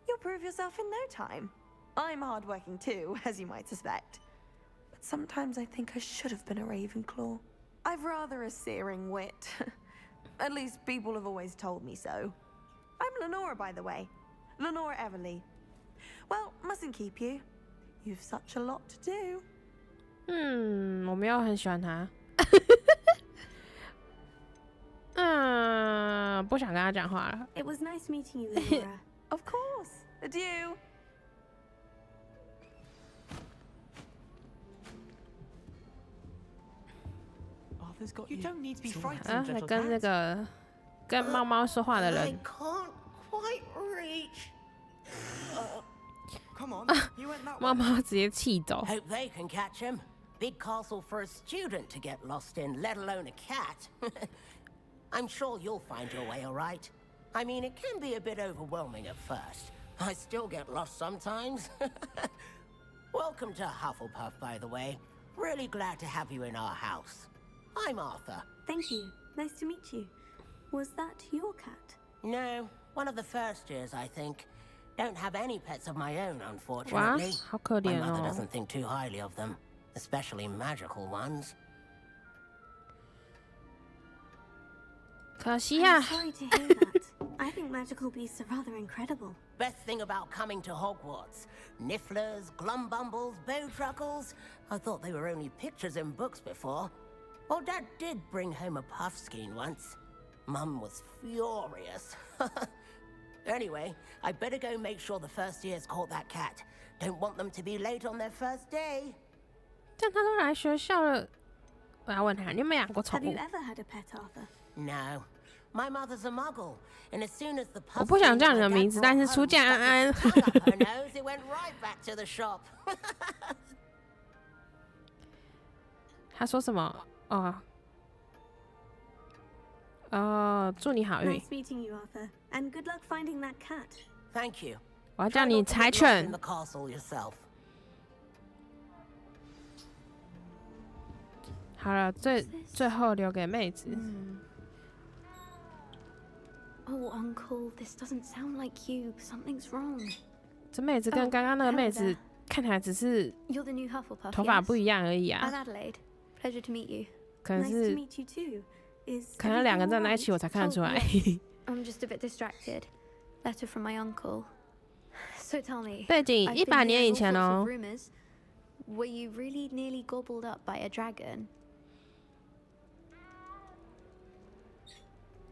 you'll prove yourself in no time. I'm hard-working too, as you might suspect. But sometimes I think I should have been a Ravenclaw. I've rather a searing wit. At least people have always told me so. I'm Lenora, by the way. Lenora Everly. Well, mustn't keep you. You've such a lot to do.
我没有很喜欢他。不想跟他讲话了。
It was nice meeting you, Lenora.
Of course. Adieu.
You don't need to be frightened,
来
little
跟那
cat.
个跟猫猫说话的
I
人。
can't quite reach.
Come on, you went that
猫
way.
猫直接气走。
Hope they can catch him. Big castle for a student to get lost in, let alone a cat. I'm sure you'll find your way all right. I mean, it can be a bit overwhelming at first. I still get lost sometimes. Welcome to Hufflepuff, by the way. Really glad to have you in our house. I'm Arthur.
Thank you. Nice to meet you. Was that your cat?
No, one of the first years, I think. Don't have any pets of my own,
哇
unfortunately.
好可
My
怜
mother
哦。
doesn't think too highly of them, especially magical ones.
可惜呀、
I'm sorry to hear that. I think magical beasts are rather incredible.
Best thing about coming to Hogwarts. Nifflers, glumbumbles, bowtruckles. I thought they were only pictures in books before. Well, Dad did bring home a puffskein once. Mum was furious. Anyway, I better go make sure the first years caught that cat. Don't want them to be late on their first day.
但他都来学校了，我要问他，你有没有养过宠
Have you
物？
ever had a pet, Arthur?
No. My mother's a muggle, and as soon as the
我不想叫你的名字，但是出嫁安安。
her nose, it went right back to the shop.
他说什么？祝你好运。
Nice meeting you, Arthur, and good luck finding that cat.
Thank you.
我要叫你柴
In
犬。
the castle yourself.
好了，最后留给妹子。
Oh, Uncle, this doesn't sound like you. Something's wrong.
这妹子跟刚刚那个妹子看起来只是
You're the new Hufflepuff.
头发不一样而已
I'm
啊。
Adelaide. Pleasure to meet you.
可能
Nice
是
to meet you too. Is
可能两个
everything
站在一
all
起，我
right?
才看得出来。
I'm just a bit distracted. Letter from my uncle. So tell me.
背景
I've been
100年
hearing
以
all
前
sorts
哦
of。rumors. Were you really nearly gobbled up by a dragon?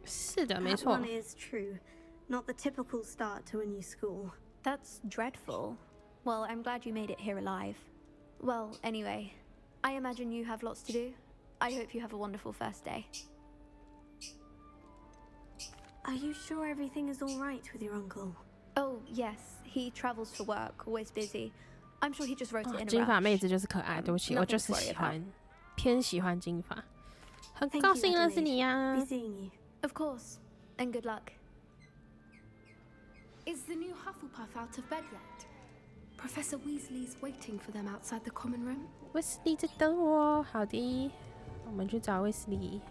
是的，没
That
错
one。is true. Not the typical start to a new school. That's dreadful. Well, I'm glad you made it here alive. Well, anyway, I imagine you have lots to do. I hope you have a wonderful first day. Are you sure everything is all right with your uncle? Oh, yes. He travels for work, always busy. I'm sure he just wrote it in a
金发
rush.
妹子就是可爱，对不起，我就是喜欢，偏喜欢金发。很
Thank
高
you,
兴认识
Adelaide.
你呀
Be。seeing you. Of course. And good luck.
Is the new Hufflepuff out of bed yet? Professor Weasley's waiting for them outside the common room.
威斯利在等我。好的，我们去找威斯利。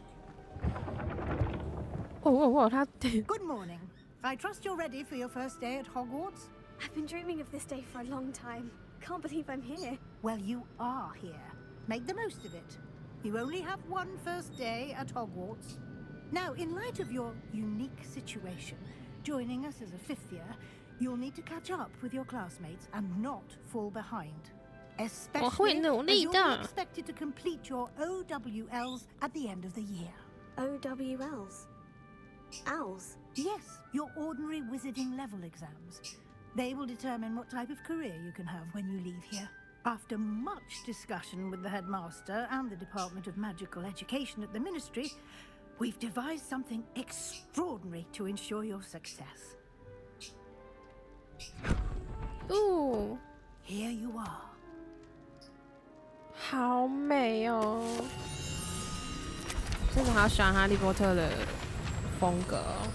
他
Good morning. I trust you're ready for your first day at Hogwarts?
I've been dreaming of this day for a long time. Can't believe I'm here.
Well, you are here. Make the most of it. You only have one first day at Hogwarts. Now, in light of your unique situation, joining us as a fifth year, you'll need to catch up with your classmates and not fall behind. Especially as you'll be expected to complete your OWLs at the end of the year.
OWLs? Owls?
Yes, your ordinary wizarding level exams. They will determine what type of career you can have when you leave here. After much discussion with the headmaster and the Department of Magical Education at the Ministry, we've devised something extraordinary to ensure your success.
Ooh.
Here you are.
好美哦！真的好喜欢哈利波特的风格哦。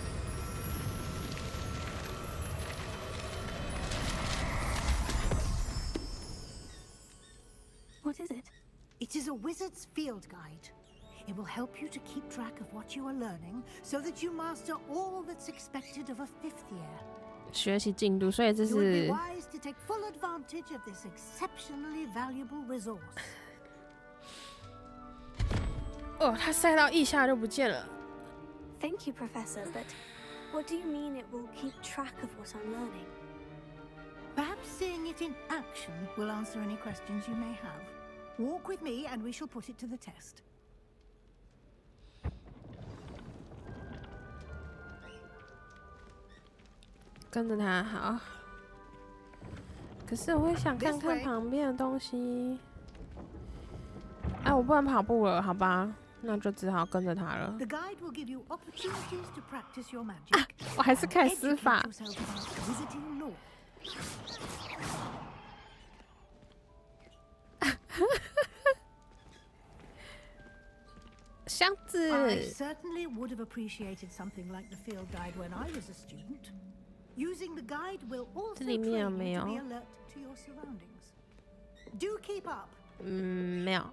What is it?
It is a wizard's field guide. It will help you to keep track of what you are learning so that you master all that's expected of a fifth year.
学习进度，所以这
You would
是
be wise to take full advantage of this exceptionally valuable resource.
哦，它塞到腋下就不见了。
Thank you, Professor, but what do you mean it will keep track of what I'm learning?
Perhaps seeing it in action will answer any questions you may have. Walk with me and we shall put it to the test.
跟着他好。可是我会想看看旁边的东西。哎，我不能跑步了，好吧？那就只好跟着他了。
The guide will give you opportunities to practice your magic.
我还是看司法。
Educate yourself about wizarding law.
箱子。
I certainly would have appreciated something like the field guide when I was a student. Using the guide will also
这里面有没
train
有
you to be alert to your surroundings. Do keep up.
没有。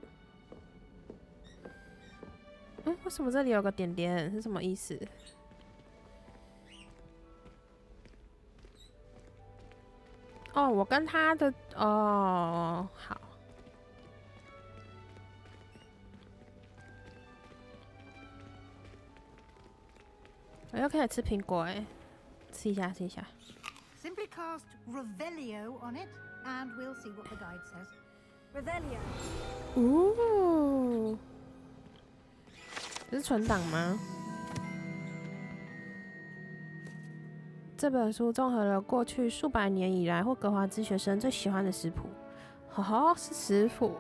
为什么这里有个点点？是什么意思？哦，我跟他的哦，好。我又可以吃苹果哎，吃一下，吃一下。
Simply cast Revelio on it, and we'll see what the guide says.
Revelio.
哦，这是存档吗？这本书综合了过去数百年以来霍格华兹学生最喜欢的食谱。哦，是食谱。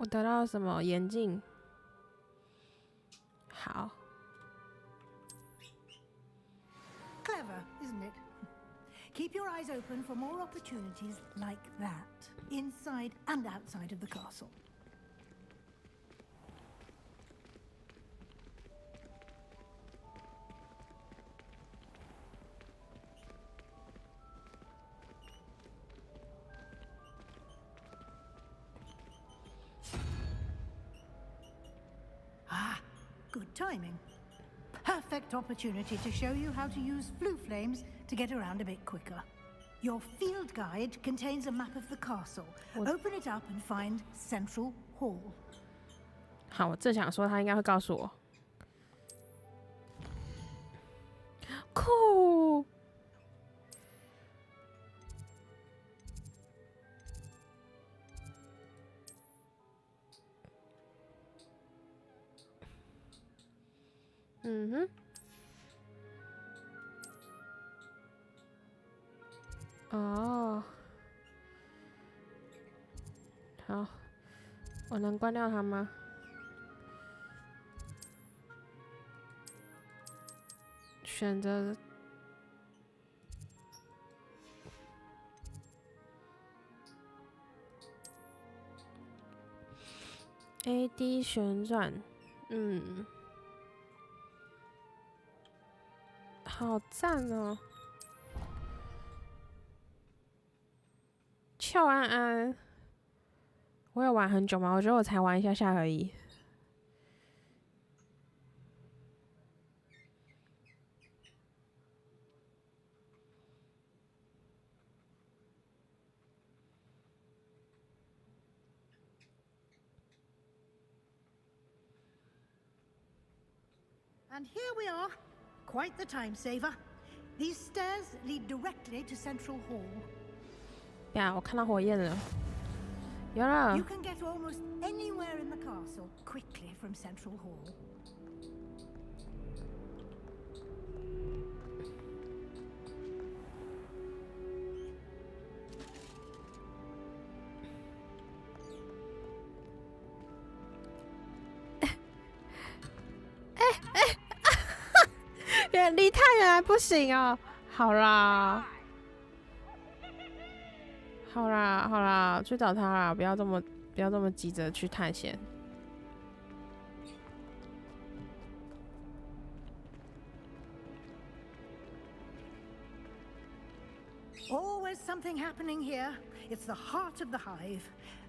我得到什么眼镜？好。
Clever, isn't it? Keep your eyes open for more opportunities like that, inside and outside of the castle. Good timing. Perfect opportunity to show you how to use flue flames to get around a bit quicker. Your field guide contains a map of the castle. Open it up and find Central Hall.
好，我正想说他应该会告诉我。酷。嗯哼，哦，好，我能关掉它吗？选择AD 旋转，好赞哦！俏安安，我有玩很久吗？我觉得我才玩一下下而已。
And here we are. Quite the time saver. These stairs lead directly to Central Hall.
呀，我看到火焰了，有了。
You can get almost anywhere in the castle quickly from Central Hall.
离太远还不行哦。好啦，好啦，好啦，去找他啦！不要这么急着去探险。
Always something happening here. It's the heart of the hive,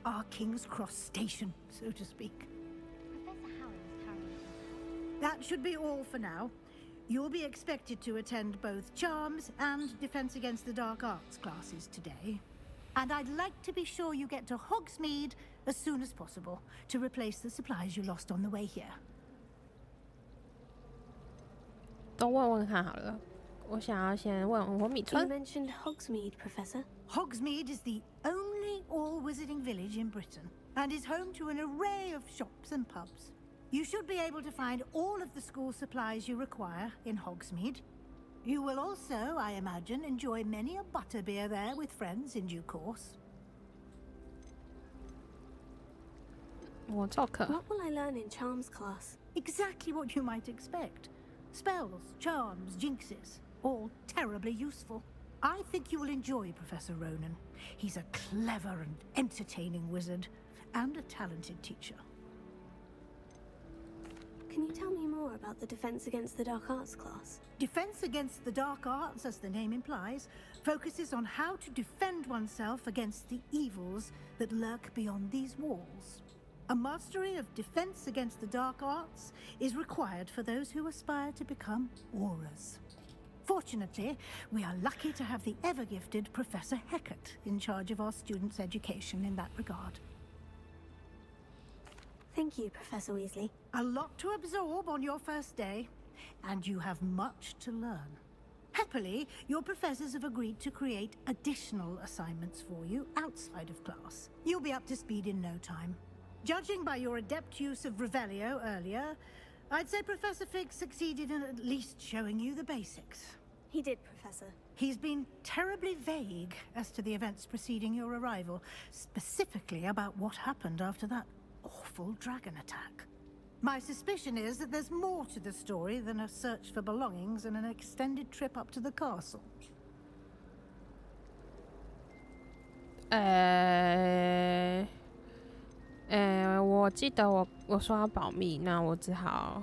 our King's Cross station, so to speak.
Professor Howard's carrying.
That should be all for now. You'll be expected to attend both Charms and Defense Against the Dark Arts classes today. And I'd like to be sure you get to Hogsmeade as soon as possible to replace the supplies you lost on the way here.
都问问看好了，我想要先问我米
You
村。
mentioned Hogsmeade, Professor.
Hogsmeade is the only all-wizarding village in Britain and is home to an array of shops and pubs. You should be able to find all of the school supplies you require in Hogsmeade. You will also, I imagine, enjoy many a butterbeer there with friends in due course.
我做课。
What will I learn in Charms class?
Exactly what you might expect. Spells, charms, jinxes, all terribly useful. I think you will enjoy Professor Ronan. He's a clever and entertaining wizard, and a talented teacher.
Can you tell me more about the Defense Against the Dark Arts class?
Defense Against the Dark Arts, as the name implies, focuses on how to defend oneself against the evils that lurk beyond these walls. A mastery of Defense Against the Dark Arts is required for those who aspire to become auras. Fortunately, we are lucky to have the ever-gifted Professor Hecat in charge of our students' education in that regard.
Thank you, Professor Weasley.
A lot to absorb on your first day, and you have much to learn. Happily, your professors have agreed to create additional assignments for you outside of class. You'll be up to speed in no time. Judging by your adept use of Revelio earlier, I'd say Professor Fig succeeded in at least showing you the basics.
He did, Professor.
He's been terribly vague as to the events preceding your arrival, specifically about what happened after that awful dragon attack. My suspicion is that there's more to the story than a search for belongings and an extended trip up to the castle.
我记得我说要保密，那我只好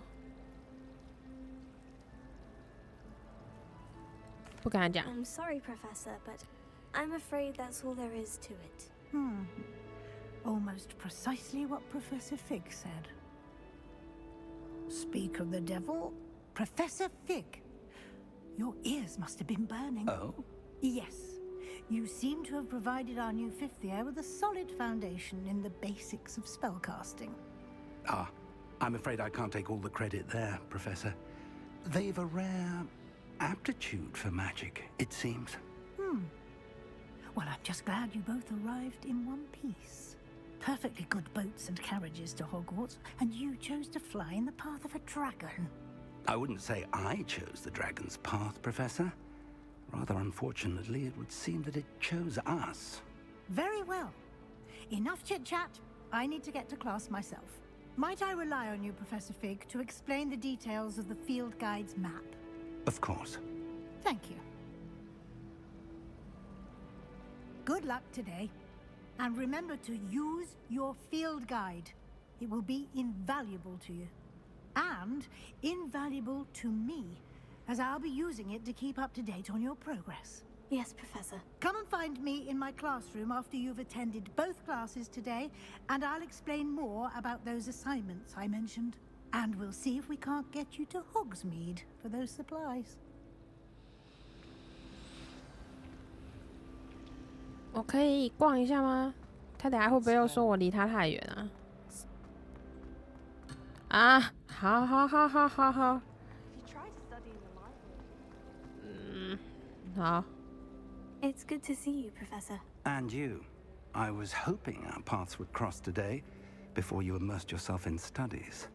不跟他讲。
I'm sorry, Professor, but I'm afraid that's all there is to it.
Almost precisely what Professor Fig said. Speak of the devil, Professor Fig. Your ears must have been burning.
Oh?
Yes. You seem to have provided our new fifth year with a solid foundation in the basics of spellcasting.
I'm afraid I can't take all the credit there, Professor. They've a rare aptitude for magic, it seems.
Well, I'm just glad you both arrived in one piece. Perfectly good boats and carriages to Hogwarts, and you chose to fly in the path of a dragon.
I wouldn't say I chose the dragon's path, Professor. Rather unfortunately, it would seem that it chose us.
Very well. Enough chit-chat. I need to get to class myself. Might I rely on you, Professor Fig, to explain the details of the field guide's map?
Of course.
Thank you. Good luck today. And remember to use your field guide. It will be invaluable to you. And invaluable to me, as I'll be using it to keep up to date on your progress.
Yes, Professor.
Come and find me in my classroom after you've attended both classes today, and I'll explain more about those assignments I mentioned. And we'll see if we can't get you to Hogsmeade for those supplies.
我可以逛一下吗？他等下会不会又说我离他太远啊？好。好。
It's good to see you, Professor.
And you. I was hoping our paths would cross today, before you immersed yourself in studies.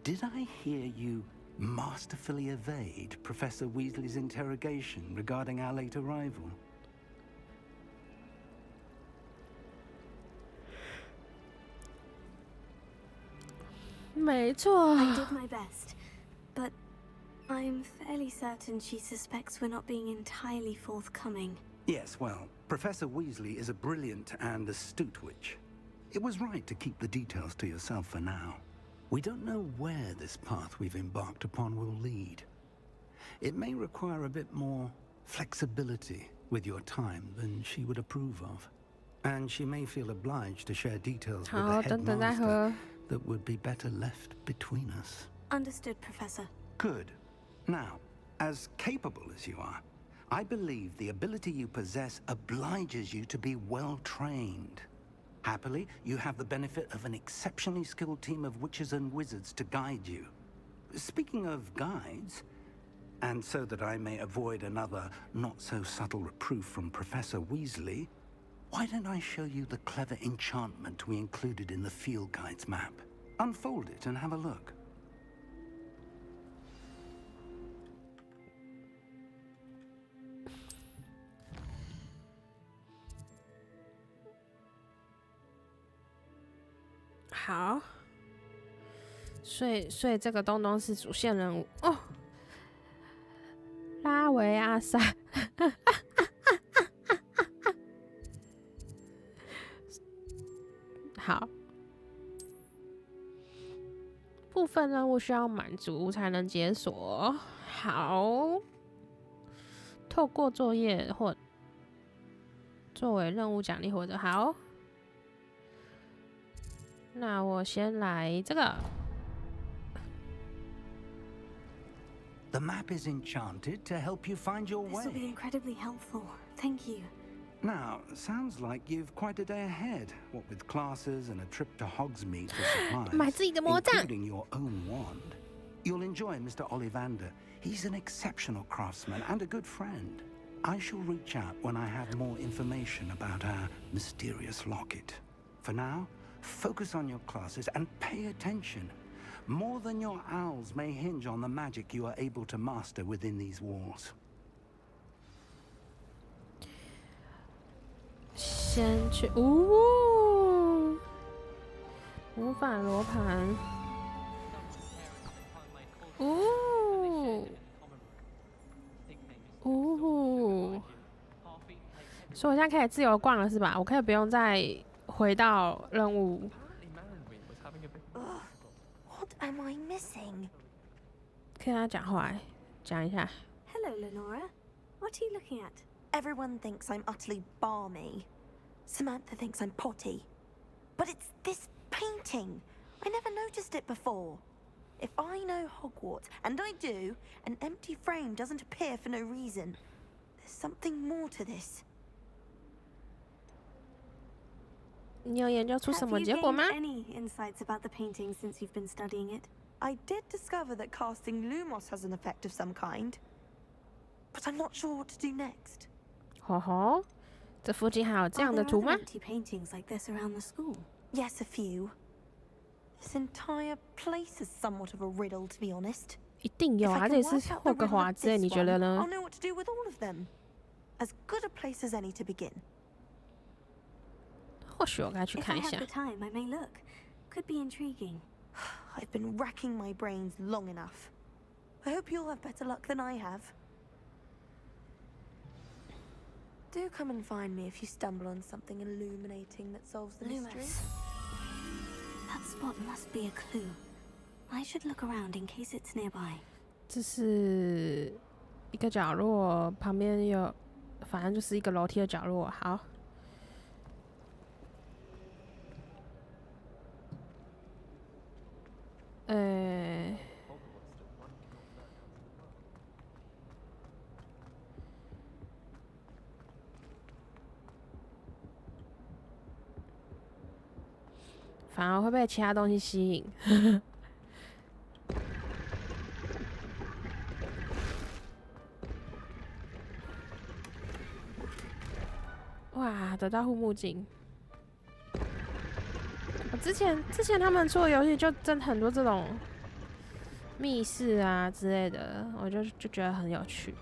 Did I hear you masterfully evade Professor Weasley's interrogation regarding our late arrival?
没错。
I did my best, but I'm fairly certain she suspects we're not being entirely forthcoming.
Yes, well, Professor Weasley is a brilliant and astute witch. It was right to keep the details to yourself for now. We don't know where this path we've embarked upon will lead. It may require a bit more flexibility with your time than she would approve of. And she may feel obliged to share details with the headmaster that would be better left between us.
Understood, Professor.
Good. Now, as capable as you are, I believe the ability you possess obliges you to be well trained. Happily, you have the benefit of an exceptionally skilled team of witches and wizards to guide you. Speaking of guides, and so that I may avoid another not-so-subtle reproof from Professor Weasley, why don't I show you the clever enchantment we included in the field guide's map? Unfold it and have a look.
« 好，所以这个东东是主线人物哦，拉维阿萨。好，部分任务需要满足才能解锁。好，透过作业或作为任务奖励获得。好。 那我先来这个。
The map is enchanted to help you find your
This will be
way.
incredibly helpful. Thank you.
Now, sounds like you've quite a day ahead, what with classes and a trip to Hogsmeade for
买
supplies,
自己的魔杖。
including your own wand. You'll enjoy Mr. Ollivander. He's an exceptional craftsman and a good friend. I shall reach out when I have more information about our mysterious locket. For now, focus on your classes and pay attention. More than your owls may hinge on the magic you are able to master within these walls.
先去无法罗盘。所以我现在可以自由逛了是吧？我可以不用再回到任务。
What am I missing?
可以跟他讲话，讲一下。
Hello, Lenora. What are you looking at?
Everyone thinks I'm utterly balmy. Samantha thinks I'm potty. But it's this painting. I never noticed it before. If I know Hogwarts, and I do, an empty frame doesn't appear for no reason. There's something more to this.
你有研究出什么结果吗？
Have you gained any insights about the painting since you've been studying it?
I did discover that casting Lumos has an effect of some kind. But I'm not sure what to do next.
吼吼，这附近还有这样的图吗
Are there other empty paintings like this around the school?
Yes, a few. This entire place is somewhat of a riddle, to be honest.
一定有啊，这里是霍格华兹，你觉得呢
I'll know what to do with all of them. As good a place as any to begin.
或许我该去
If
看
I
一
have
下
the。time, I may look. Could be intriguing.
I've been racking my brains long enough. I hope you'll have better luck than I have. Do come and find me if you stumble on something illuminating that solves the mystery.
Lumos. That spot must be a clue. I should look around in case it's nearby.
这是一个角落，旁边有，反正就是一个楼梯的角落。好。反而会被其他东西吸引。哇，得到护目镜。我之前他们出的游戏就真的很多这种密室啊之类的，我就觉得很有趣。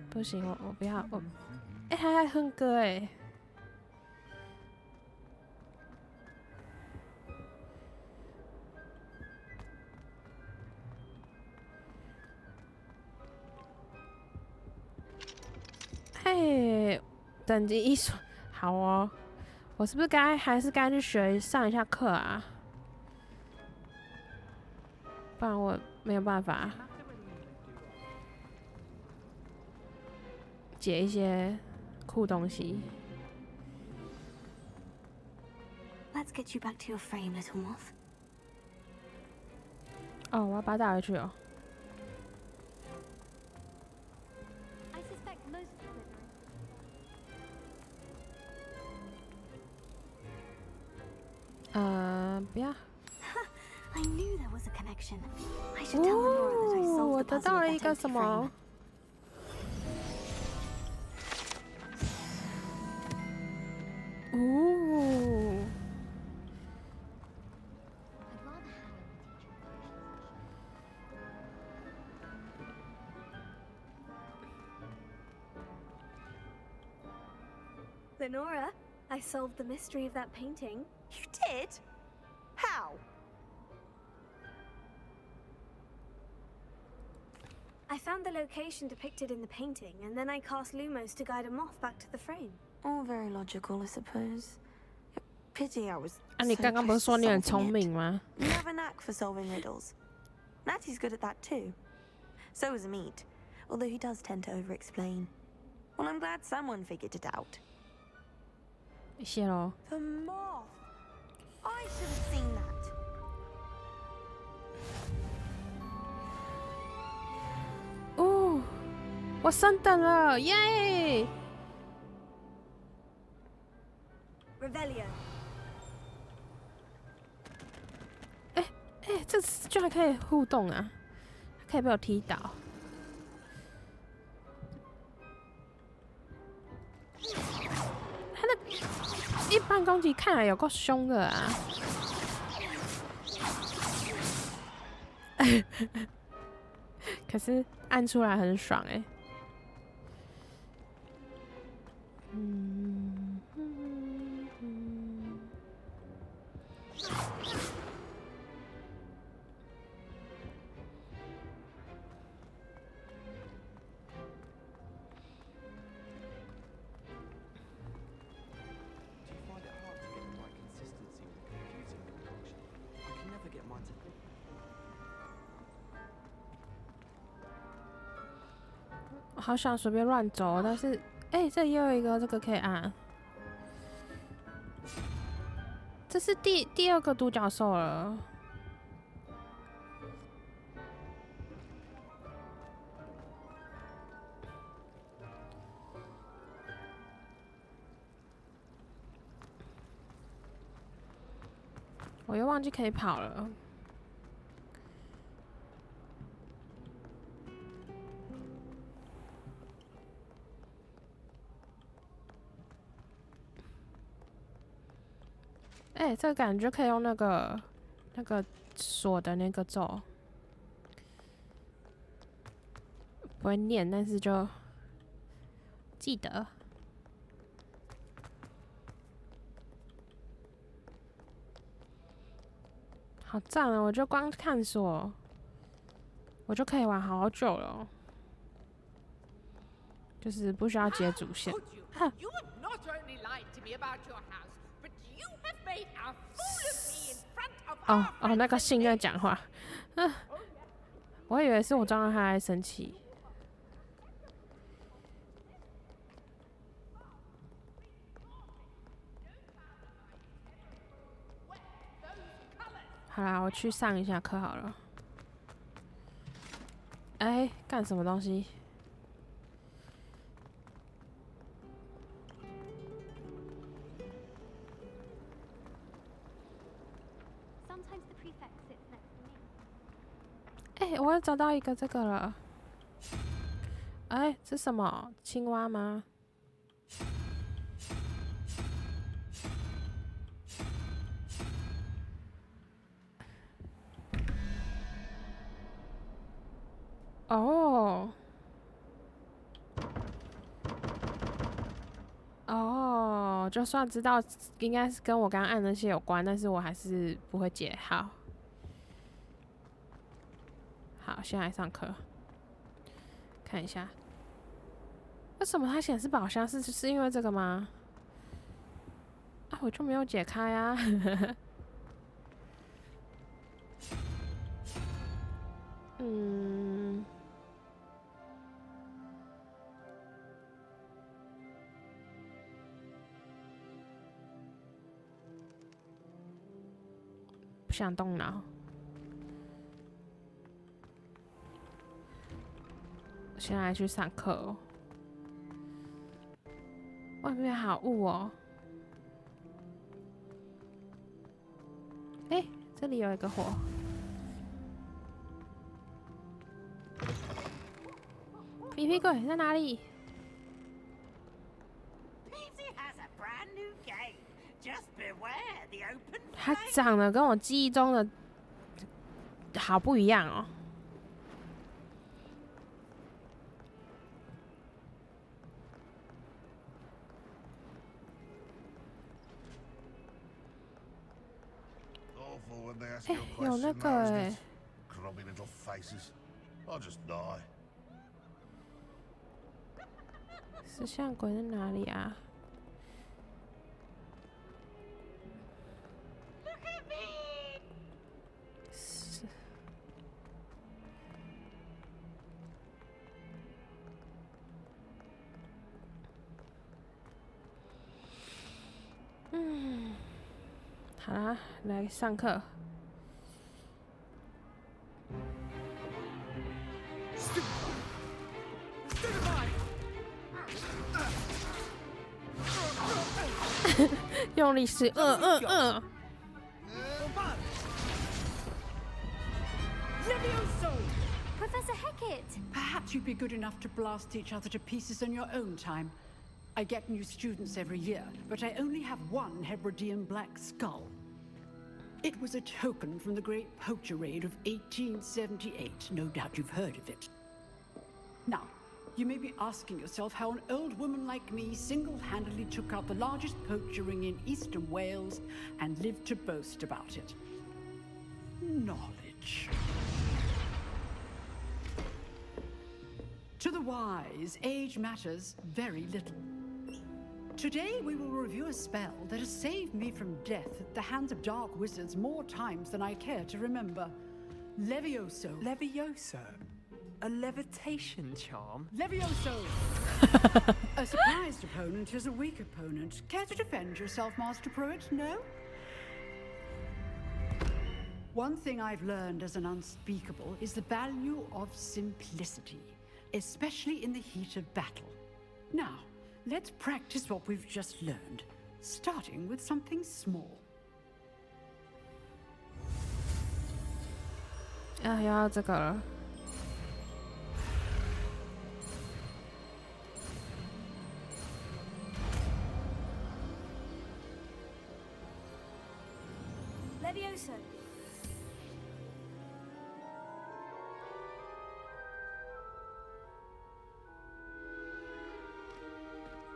不行，我不要我，还在哼歌哎。嘿，等级艺术好哦，我是不是还是该去上一下课啊？不然我没有办法解一些酷东西。
Let's get you back to your frame, little moth.
哦，我要把它带回去哦。
I suspect most people
不要。
I knew there was a connection. I should tell Lenora that I solved
我
the
得
puzzle
到了
with
一
that
个
empty
什
frame.
么？Lenora,
I solved the mystery of that painting.
You did? How?
I found the location depicted in the painting, and then I cast Lumos to guide a moth back to the frame.
All very logical, I suppose. Pity I was
啊，你
so
刚刚不是
close
说
to
你很
solving
聪
it.
明吗？
You have a knack for solving riddles. Natty's good at that too. So is Meat, although he does tend to over-explain. Well, I'm glad someone figured it out.
谢喽。
The moth! I should have seen that.
哦，我升等了，耶！
Revelio.
这居然可以互动啊！可以被我踢倒。他的一般攻击看来有够凶的啊！可是按出来很爽哎、我好想随便乱走，但是这也有一个这个可以按。这是第二个独角兽了。我又忘记可以跑了。这个感觉可以用那个锁的那个咒，不会念，但是就记得。好赞啊！我就光看锁，我就可以玩好久了，就是不需要接主线。哦，那个信在讲话，我以为是我撞到他在生气。好啦，我去上一下课好了。干什么东西？我又找到一个这个了。这什么青蛙吗？就算知道应该是跟我刚刚按那些有关，但是我还是不会解号。好，先来上课，看一下，为什么它显示宝箱是因为这个吗？我就没有解开啊。不想动脑。现在去上课哦。外面好雾哦。这里有一个火。皮皮鬼在哪里？它长得跟我记忆中的好不一样哦。有那个石像鬼在哪里啊？好啦，来上课。用力使
Professor Hecat! Perhaps you'd be good enough to blast each other to pieces on your own time. I get new students every year, but I only have one Hebridean black skull. It was a token from the Great Poacher Raid of 1878. No doubt you've heard of it. Now, you may be asking yourself how an old woman like me single-handedly took out the largest poacher ring in eastern Wales and lived to boast about it. Knowledge. To the wise, age matters very little. Today we will review a spell that has saved me from death at the hands of dark wizards more times than I care to remember. Levioso.
Levioso? A levitation charm?
Levioso! A surprised opponent is a weak opponent. Care to defend yourself, Master Pruitt? No? One thing I've learned as an unspeakable is the value of simplicity, especially in the heat of battle. Now, let's practice what we've just learned, starting with something small.
啊，要这个了。
Levioso.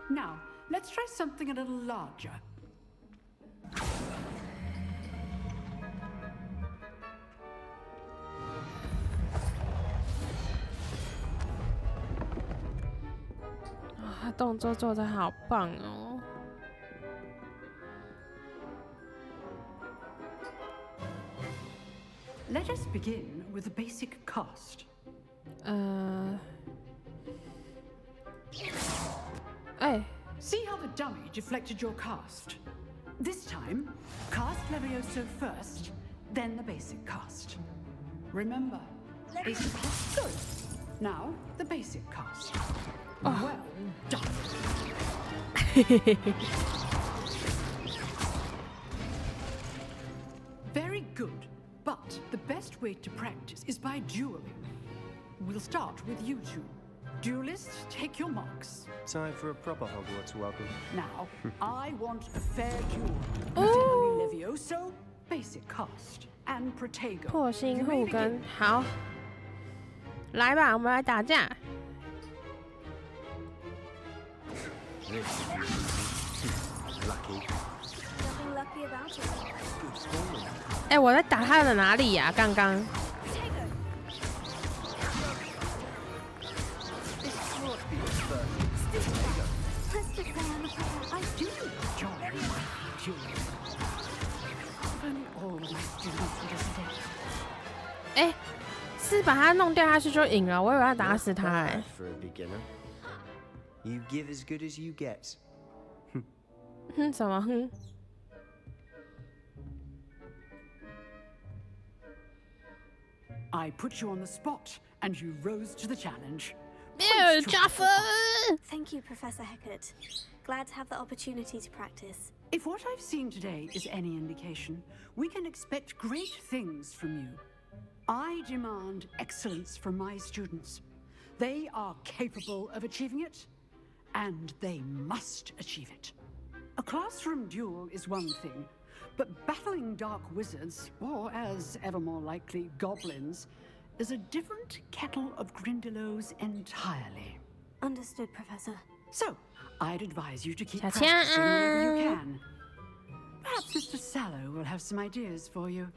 Now, let's try something a little larger.
啊，他动作做得好棒哦！
Let us begin with the basic cast.
哎
See how the dummy deflected your cast? This time, cast Levioso first, then the basic cast. Remember, basic cast good. Now, the basic cast. Well done. Very good. But the best way to practice is by dueling. We'll start with you two. Duelists, take your marks.
Time for a proper Hogwarts welcome.
Now, I want a fair duel. Only Levioso, basic cast, and Protego.
破心护根，好，来吧，我们来打架。
Lucky.
Nothing lucky about it.
哎，我在打他的哪里呀？刚刚。 哎，是把他弄掉下去就赢了，我以为要打死他哎。
For a beginner, you give as good as you get.
哼，什么哼？
I put you on the spot, and you rose to the challenge.
Thank you, Professor Hecat. Glad to have the opportunity to practice.
If what I've seen today is any indication, we can expect great things from you. I demand excellence from my students. They are capable of achieving it, and they must achieve it. A classroom duel is one thing, but battling dark wizards, or as ever more likely, goblins, is a different kettle of Grindylows entirely.
Understood, Professor.
So, I'd advise you to keep practicing whenever you can. Perhaps Mr. Sallow will have some ideas for you.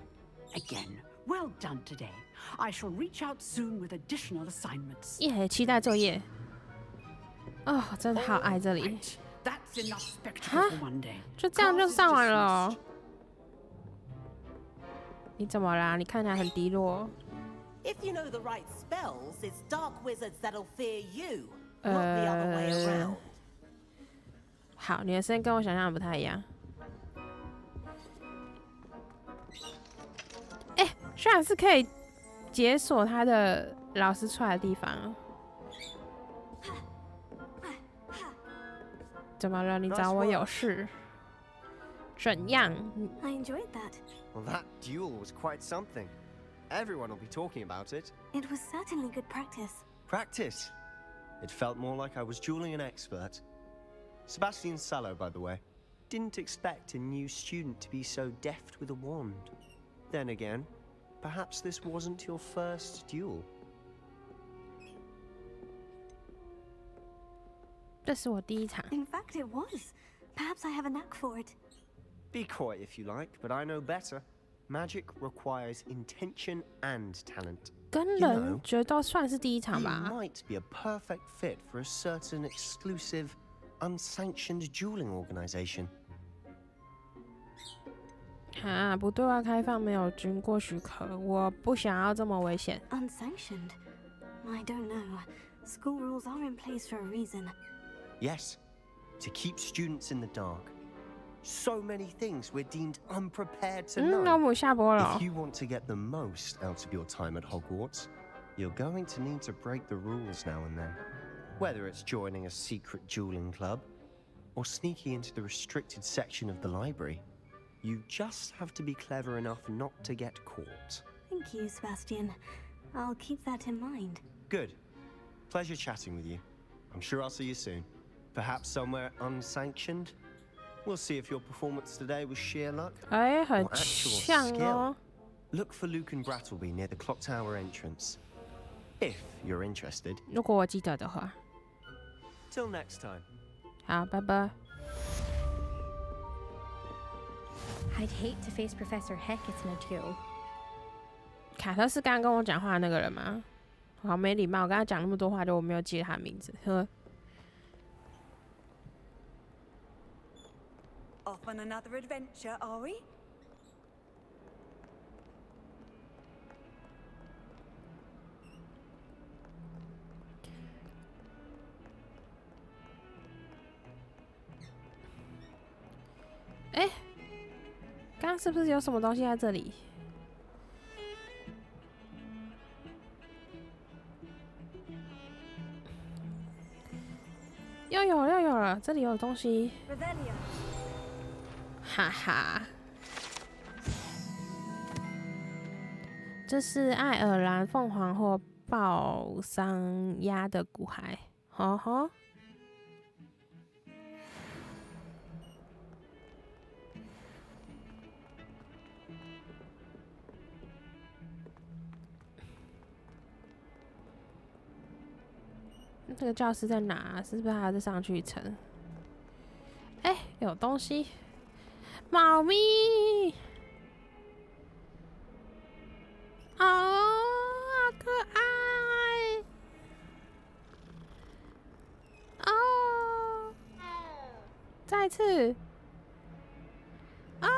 Again, well done today. I shall reach out soon with additional assignments.
耶，期待作业。哦，真的好爱这里。
That's enough spectacle for one day.
就这样就上完了哦。你怎么啦？你看起来很低落。
If you know the right spells, it's dark wizards that'll fear you, not the other way around.
好，你的声音跟我想象的不太一样。哎，居然是可以解锁他的老师出来的地方。怎么了？你找我有事？怎样？
I enjoyed that.
Well, that duel was quite something. Everyone will be talking about it.
It was certainly good practice.
Practice? It felt more like I was dueling an expert. Sebastian Sallow, by the way. Didn't expect a new student to be so deft with a wand. Then again, perhaps this wasn't your first duel.
这是我第一场。
In fact, it was. Perhaps I have a knack for it.
Be coy if you like, but I know better. Magic requires intention and talent.
跟人决斗算是第一场吧。
You might be a perfect fit for a certain exclusive, unsanctioned dueling organization.
啊，不对外开放，没有经过许可，我不想要这么危险。
Unsanctioned? I don't know. School rules are in place for a reason.
Yes, to keep students in the dark. So many things we're deemed unprepared to know.
那我们下播了。
If you want to get the most out of your time at Hogwarts, you're going to need to break the rules now and then. Whether it's joining a secret dueling club or sneaking into the restricted section of the library, you just have to be clever enough not to get caught.
Thank you, Sebastian. I'll keep that in mind.
Good. Pleasure chatting with you. I'm sure I'll see you soon. Perhaps somewhere unsanctioned? We'll see if your performance today was sheer luck or actual skill. Look for Luke and Brattleby near the clock tower entrance. If you're interested.
如果我记得的话。
Till next time.
好，拜拜。
I'd hate to face Professor Hecat in a duel.
卡特是刚刚跟我讲话的那个人吗？好没礼貌，我跟他讲那么多话，就我没有记得他的名字。呵。
Off on another adventure, are we?
哎，刚刚是不是有什么东西在这里？又有了，这里有东西。哈哈，这是爱尔兰凤凰或豹桑鸭的骨骸，吼吼。 这个教室在哪？是不是还要再上去一层？哎，有东西，猫咪，哦，好可爱，哦，再一次，啊、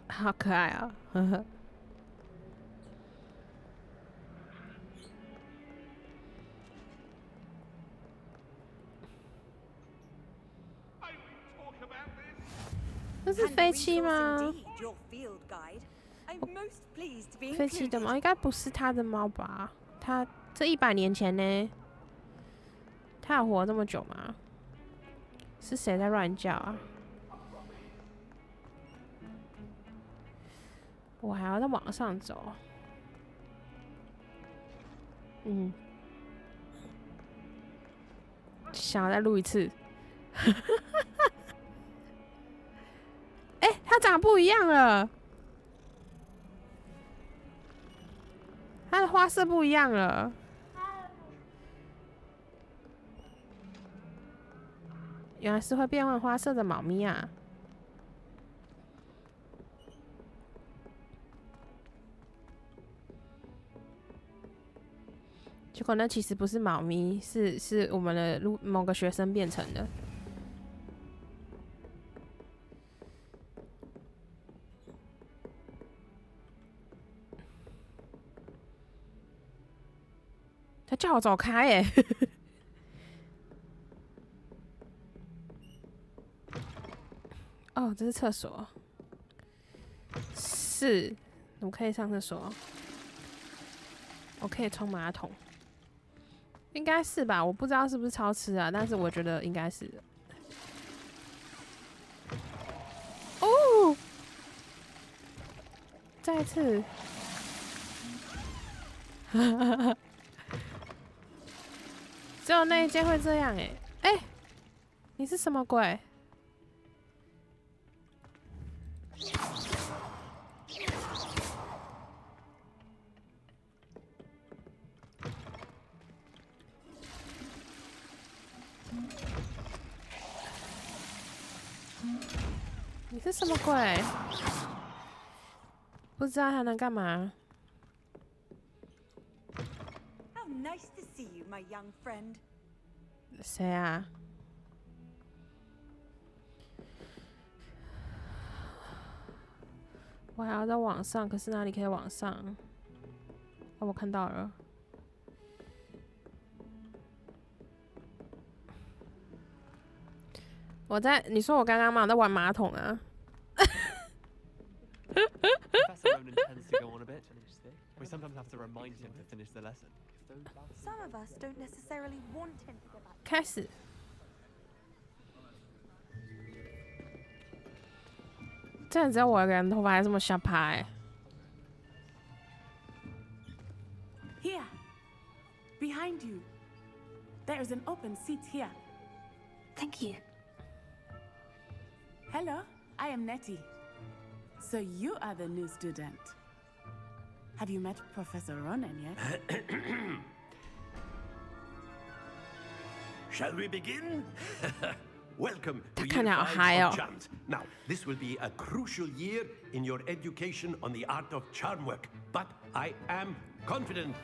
好可爱啊、哦！呵呵。这是飞机吗？飞机的猫应该不是他的猫吧？他这100年前呢？他有活这么久吗？是谁在乱叫啊？ 我还要再往上走。嗯，想要再录一次。哎、欸，它长不一样了，它的花色不一样了。原来是会变换花色的猫咪啊！ 结果那其实不是猫咪，是我们的某个学生变成的。他叫我走开耶！哦，这是厕所。是，我可以上厕所。我可以冲马桶。 应该是吧，我不知道是不是超吃啊，但是我觉得应该是。哦，再一次，只有那一间会这样哎、欸、哎、欸，你是什么鬼？你是什么鬼？不知道他能干嘛。
How nice to see you, my young friend.
谁啊？我还要在网上，可是哪里可以网上？哦，我看到了。你说我刚刚嘛，我在玩马桶啊。
Professor Ronan tends to go on a bit. We sometimes have to remind him to finish the lesson.
Some of us don't necessarily want him to go back.
开始。真的只有我一个人头发还这么下趴欸。
Here, behind you. There is an open seat here.
Thank you.
Hello, I am Nettie. So you are the new student. Have you met Professor Ronan yet?
Shall we begin? Welcome to
他看起来好
Year 5
嗨哦。
of Charms. Now, this will be a crucial year in your education on the art of charm work. But I am confident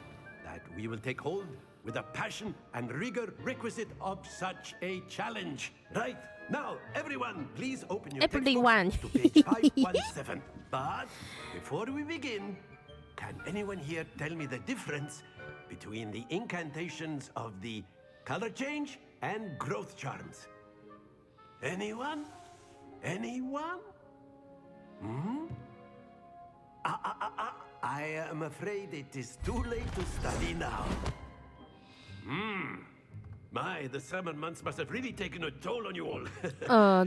that we will take hold with the passion and rigor requisite of such a challenge. Right? Now, everyone, please open your textbooks to page 517. But before we begin, can anyone here tell me the difference between the incantations of the color change and growth charms? Anyone? Anyone? Hmm? I am afraid it is too late to study now. My, the summer months must have really taken a toll on you all.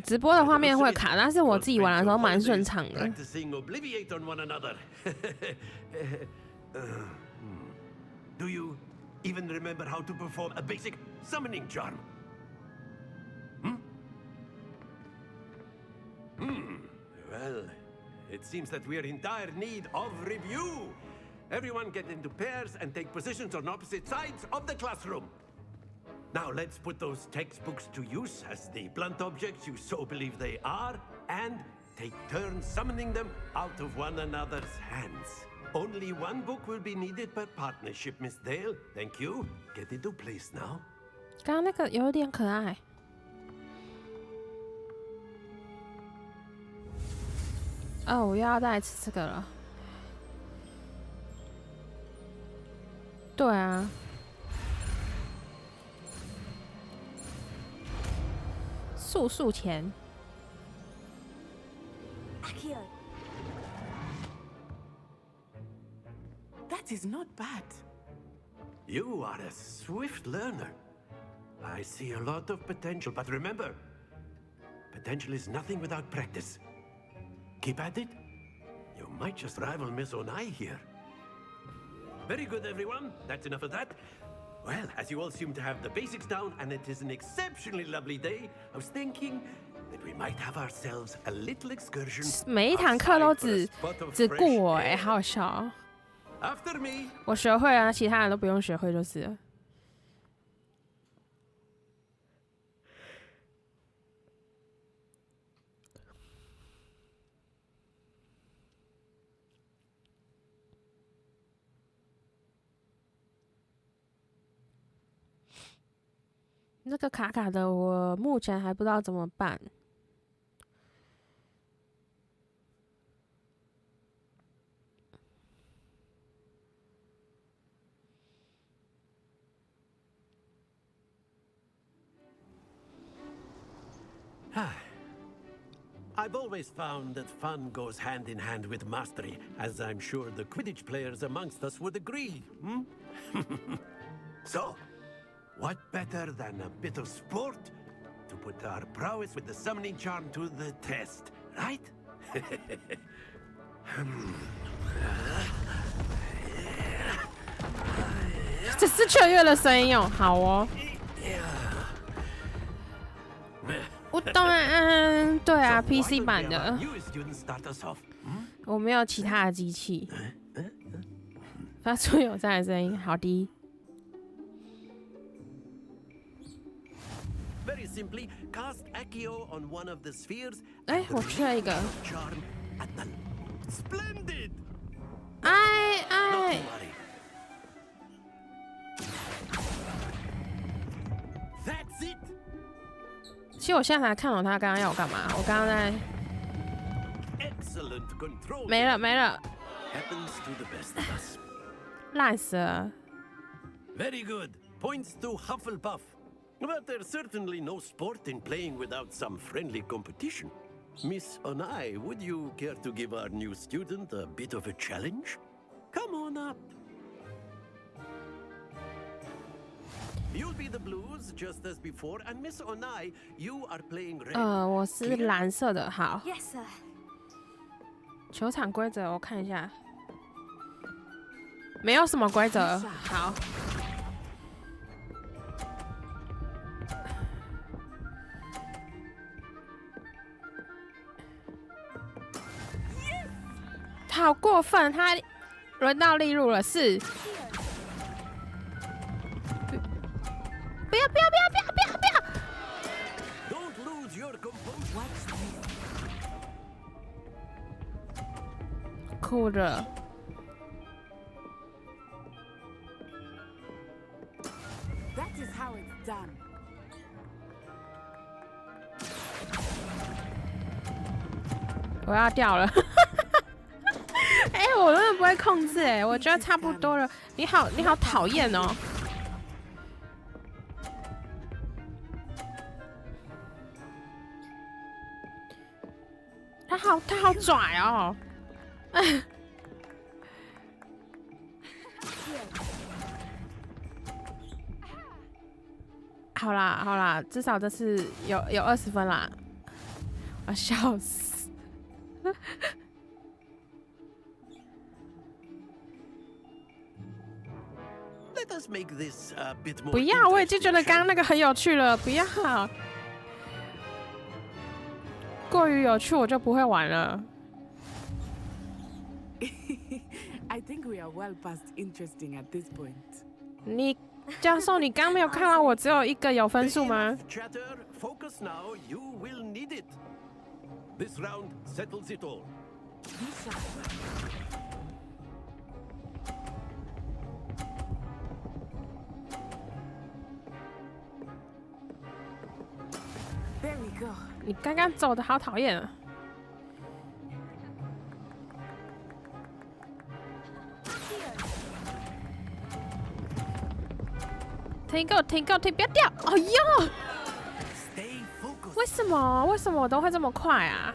直播的画面会卡，但是我自己玩的时候蛮顺畅的。
Practicing obliviate on one another. Do you even remember how to perform a basic summoning charm? Well, it seems that we are in dire need of review. Everyone get into pairs and take positions on opposite sides of the classroom. Now let's put those textbooks to use as the blunt objects you so believe they are, and take turns summoning them out of one another's hands. Only one book will be needed per partnership, Miss Dale. Thank you. Get into place now.
刚刚那个有点可爱。哦，我又要再来吃这个了。对啊。速钱。
Akio.
That is not bad.
You are a swift learner. I see a lot of potential, but remember, potential is nothing without practice. Keep at it. You might just rival Miss Onai here. Very good, everyone. That's enough of that. Well, as you all seem to have the basics down, and it is an exceptionally lovely day, I was thinking that we might have ourselves a little excursion.
每一堂课都只顾我哎，好好笑哦。
After me.
我学会了，其他人都不用学会就是了。那个卡卡的，我目前还不知道怎么办。
I've always found that fun goes hand in hand with mastery, as I'm sure the Quidditch players amongst us would agree. So, what better than a bit of sport to put our prowess with the summoning charm to the test, right?
这是雀跃的声音哦，好哦。我当然，对啊 ，PC 版的。我没有其他的机器。发出有赞的声音，好的。
Very simply, cast Accio on one of the spheres.
哎，我缺一个。
Splendid.
哎。
That's it.
其实我现在才看懂他刚刚要我干嘛。我刚刚在。
Excellent. excellent control.
没了没了，
Happens to the best of us.
烂死了。
Very good. Points to Hufflepuff. But there's certainly no sport in playing without some friendly competition. Miss Onai, would you care to give our new student a bit of a challenge? Come on up. You'll be the blues just as before, and Miss Onai, you are playing red.
我是蓝色的，好。
Yes, sir.
球场规则我看一下，没有什么规则。好。 他好过分，他轮到利入了，是。不要！
Don't lose your composure.
哭了。
That is how it's done.
我要掉了。哎、我真的不会控制哎，我觉得差不多了。你好讨厌哦。他好拽哦。好啦，至少这次有20分啦。我笑死。
Let us make this a bit more.
不要，我已经觉得刚刚那个很有趣了，不要。过于有趣我就不会玩了。
I think we are well past interesting at this point.
你教授，你刚没有看到我只有一个有分数吗？
Chatter, focus now. You will need it. This round settles it all.
There we go.
你刚刚走的好讨厌啊！停，给我停，不要掉！哎呦！为什么我都会这么快啊？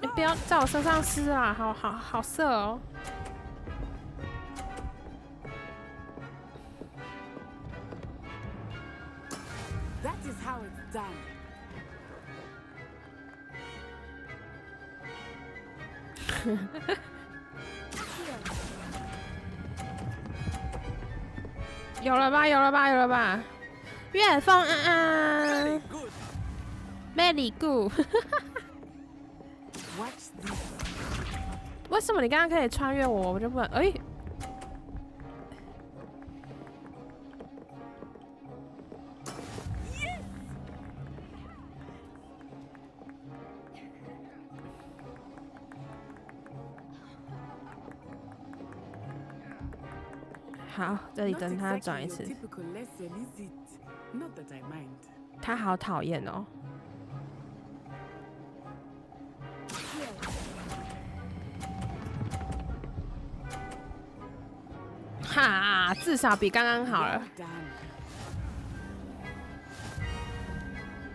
你不要在我身上撕啊！好色哦！
That is how it's done.
有了吧！月风安安 ，very good。为什么你刚刚可以穿越我，我就不能？哎。 好，这里等他转一次。他好讨厌哦。哈，至少比刚刚好了。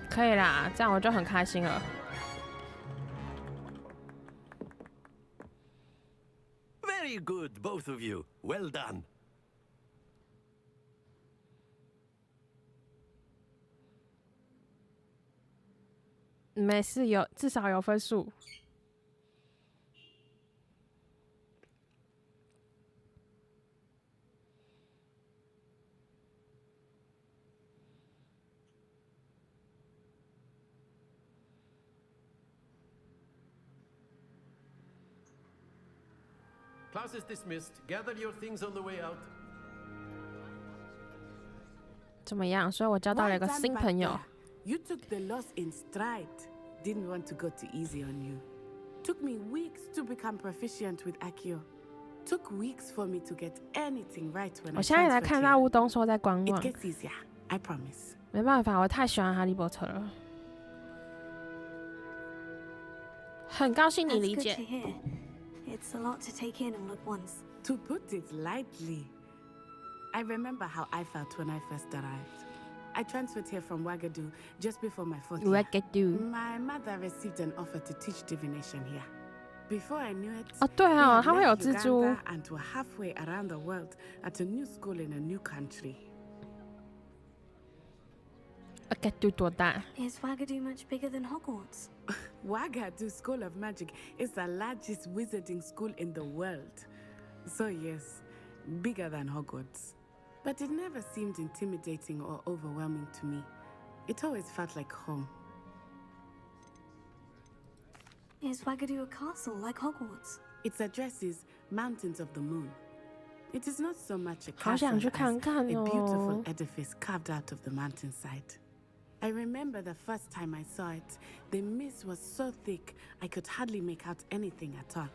可以啦，这样我就很开心了。
Very good, both of you. Well done.
没事，至少有分数。
Class is dismissed. Gather your things on the way out.
怎么样？所以我交到了一个新朋友。
You took the loss in stride. Didn't want to go too easy on you. Took me weeks to become proficient with Accio. Took weeks for me to get anything right when I
我现在才看到乌冬说在观望。
It gets easier, I promise.
没办法，我太喜欢哈利波特了。很高兴你
That's
理
good
解。
to hear. It's a lot to take in all at once.
To put it lightly, I remember how I felt when I first arrived. I transferred here from Wagadu just before my 4th year.
Wagadu.
My mother received an offer to teach divination here. Before I knew it,
哦，对哦，
we had
它会有
left
蜘蛛。
Uganda and were halfway around the world at a new school in a new country.
Wagadu 多大？
Is Wagadu much bigger than Hogwarts?
Wagadu School of Magic is the largest wizarding school in the world. So yes, bigger than Hogwarts. But it never seemed intimidating or overwhelming to me. It always felt like home.
Is Wagadu a castle like Hogwarts?
Its address is Mountains of the Moon. It is not so much a
好
castle
想
as
去
a
看看
beautiful
哦。
edifice carved out of the mountainside. I remember the first time I saw it, the mist was so thick I could hardly make out anything at all.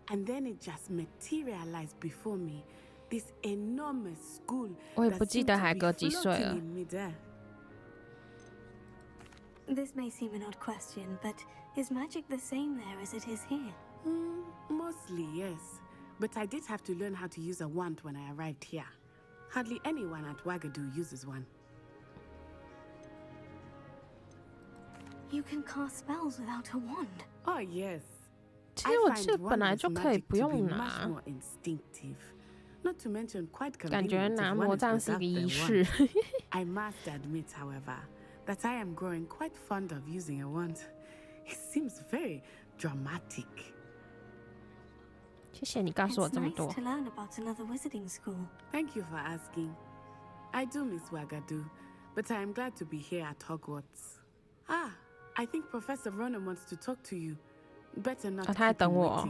And then it just materialized before me, this enormous school
我也
that
不记
seemed
得
to
海
be
哥几岁
floating
了。
in midair.
This may seem an odd question, but is magic the same there as it is here?
Mostly, yes. But I did have to learn how to use a wand when I arrived here. Hardly anyone at Wagadu uses one.
You can cast spells without a wand.
Oh, yes.
其实我记得本来就可以不用拿，
more instinctive. Not to mention quite
感觉
convenient
拿
if
魔
one is
杖是一个
without
仪
their
式。
wand. I must admit, however, that I am growing quite fond of using a wand. It seems very dramatic.
谢谢你告诉我
It's
这么
nice
多。
to learn about another wizarding school.
Thank you for asking. I do miss Wagadu, but I am glad to be here at Hogwarts. Ah, I think Professor Ronan wants to talk to you. Better not
哦，他在
keep
等
him
我。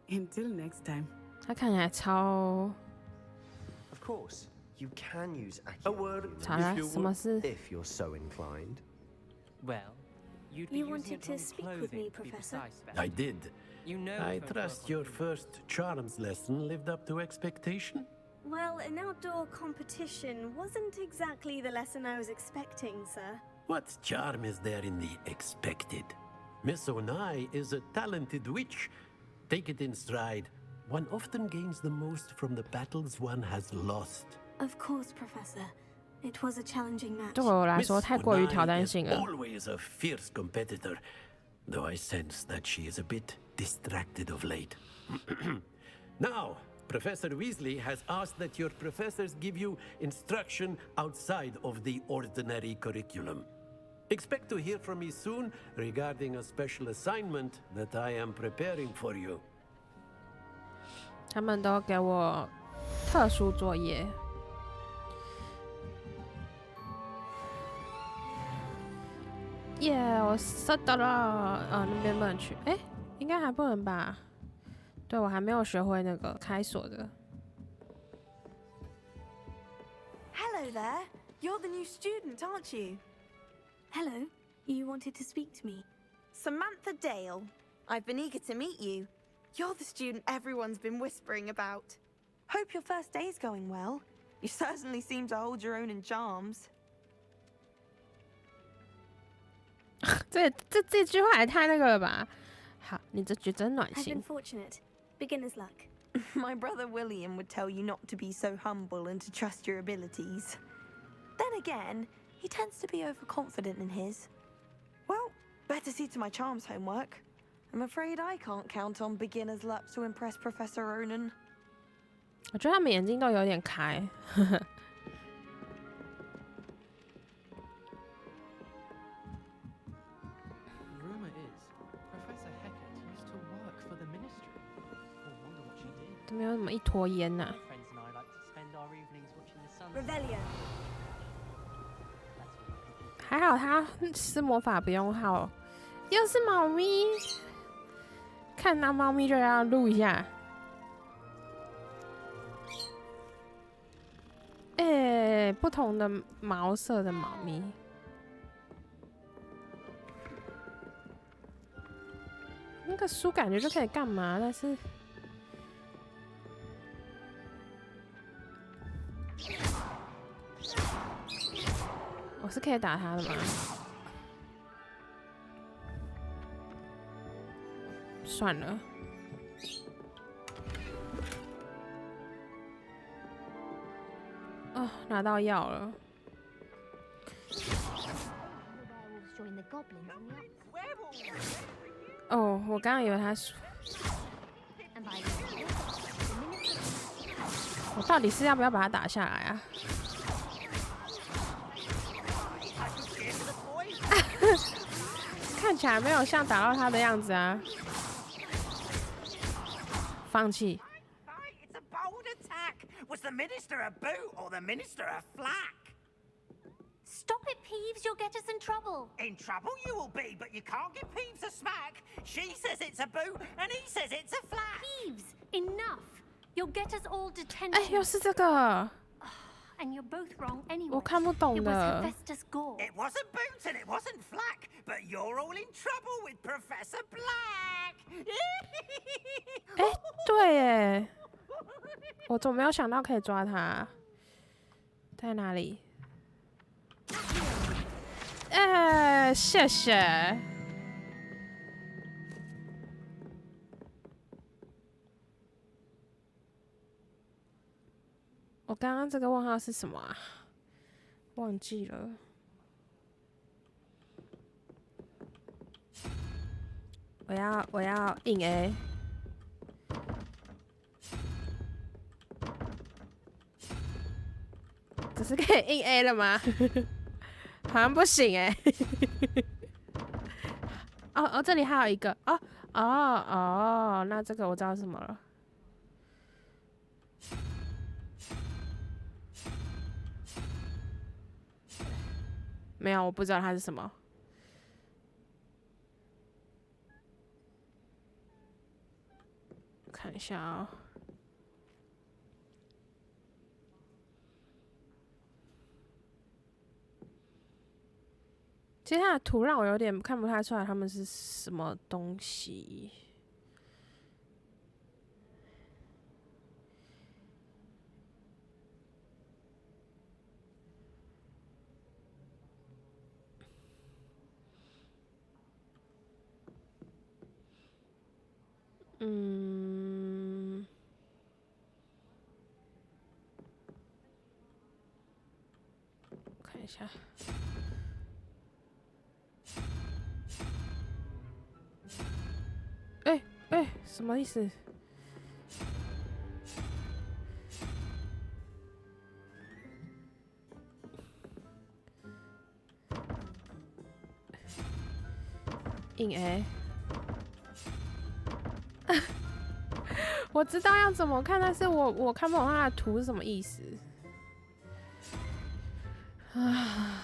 waiting. Until next time.
他看起来超
Of course, you can use
A word,
好啦，
if you
什么
would.
事？
if you're so inclined.
Well, you'd be
You
using
wanted
it
to
on
speak with
clothing,
me,
to be
Professor?
precise,
I
Beth.
did.
You know
I
to
trust
work
your
on
first charms lesson lived up to expectation.
Well, an outdoor competition wasn't exactly the lesson I was expecting, sir.
What charm is there in the expected? Miss Onai is a talented witch. Take it in stride. One often gains the most from the battles one has lost.
Of course, Professor. It was a challenging match.
对我来
Miss
说太过于
Onai
挑战
is
性了。
always a fierce competitor, though I sense that she is a bit distracted of late. Now, Professor Weasley has asked that your professors give you instruction outside of the ordinary curriculum. Expect to hear from me soon regarding a special assignment that I am preparing for you.
他们都给我特殊作业。耶、我收到了。那边不能去，哎、应该还不能吧？对，我还没有学会那个开锁的。
Hello there. You're the new student, aren't you?
Hello. You wanted to speak to me?
Samantha Dale. I've been eager to meet you. You're the student everyone's been whispering about. Hope your first day's going well. You certainly seem to hold your own in charms.
这句话也太那个了吧？好，你这句真暖
I've
心
been。fortunate. Beginner's luck.
My brother William would tell you not to be so humble and to trust your abilities. Then again, he tends to be overconfident in his. Well, better see to my charms homework. I'm afraid I can't count on beginner's luck to impress Professor Ronan.
我觉得他们眼睛都有点开。
Rumor is, Professor Hecat used to work for the ministry. Wonder what she did.
都没有那么一坨烟呐、
Friends and I like to spend our evenings watching the sun.
Revelio.
还好他施魔法不用耗，又是猫咪，看到猫咪就要录一下。不同的毛色的猫咪。那个书感觉就可以干嘛，但是我是可以打他的吗？算了。哦，拿到药了。哦，我刚刚以为他说，我到底是要不要把它打下来啊？看起来没有像打到他的样子啊！放弃。
Was the minister a boot or the minister a flack?
Stop it, Peeves. You'll get us in trouble.
In trouble you will be, but you can't give Peeves a smack. She says it's a boot, and he says it's a flack.
Peeves, enough. You'll get us all detention.
哎，又是这个。
And you're both wrong anyway.
我看不懂的。
It wasn't boot and it wasn't flack, but you're all in trouble with Professor Black.
哎，对耶。我怎么没有想到可以抓他？在哪里？哎，谢谢。我刚刚这个问号是什么啊？忘记了。我要硬 A。只是可以硬 A 了吗？好像不行哎。哦，这里还有一个哦，那这个我知道是什么了。没有，我不知道它是什么。看一下啊、哦。其实它的图让我有点看不太出来它们是什么东西。看一下。什么意思？硬 A， 我知道要怎么看，但是我看不懂它的图是什么意思。啊。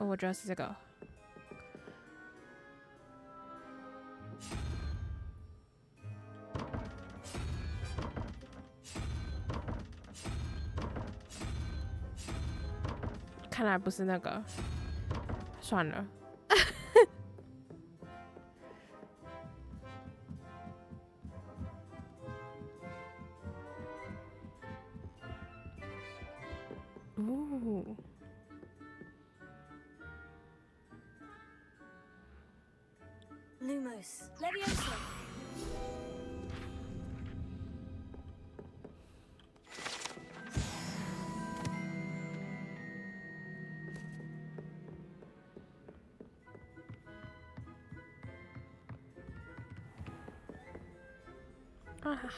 我觉得是这个。看来不是那个，算了。哦。
Lumos, Leviosa.
Ah.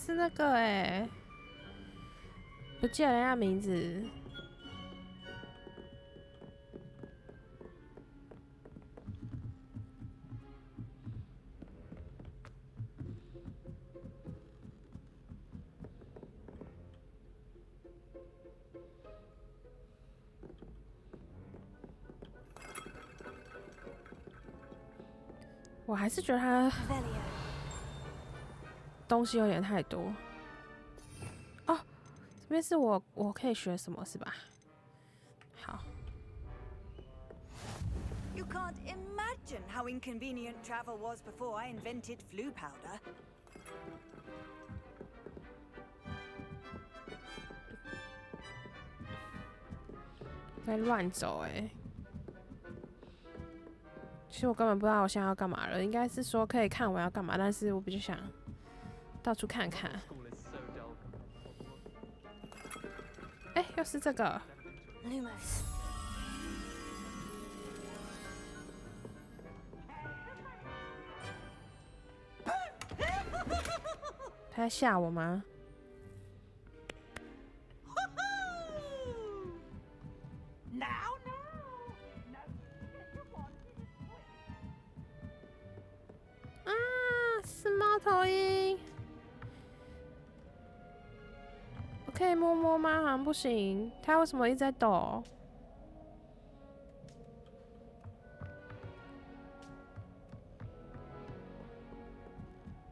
是那个不记得人家名字。我还是觉得他东西有点太多。哦，边是我可以学什么是吧？好。
You can't imagine how inconvenient travel was before I invented flu powder.
在乱走欸。其实我根本不知道我现在要干嘛了，应该是说可以看我要干嘛，但是我比较想到处看看。哎，又是这个。
Lumos.
他在吓我吗？啊，是猫头鹰。我可以摸摸吗？好像不行。它为什么一直在抖？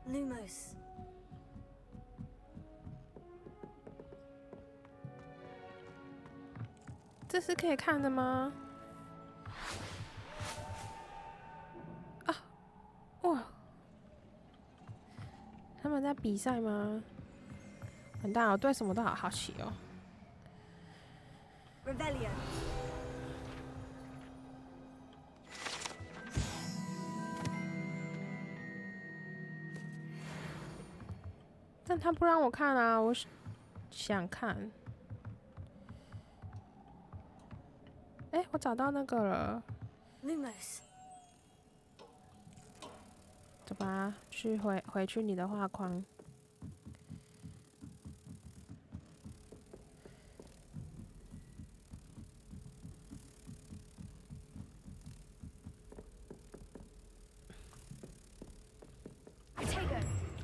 Lumos.
这是可以看的吗？啊，哇！他们在比赛吗？完蛋了，我对什么都好好奇哦。
Revelio.
但他不让我看啊，我想看。哎，我找到那个了。
Lumos.
走吧，回去你的画框。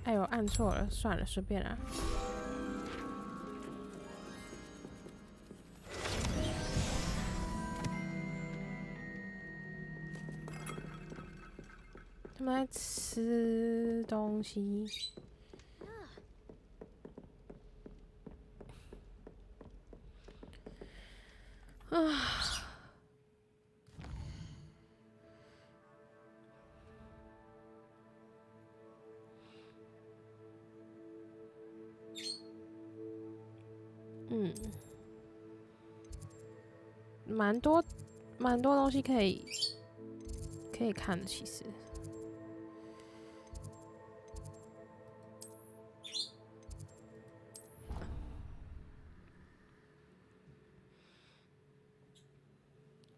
哎呦，按错了，算了，随便啦。他们在吃东西。啊。 蛮多东西可以看的，其实。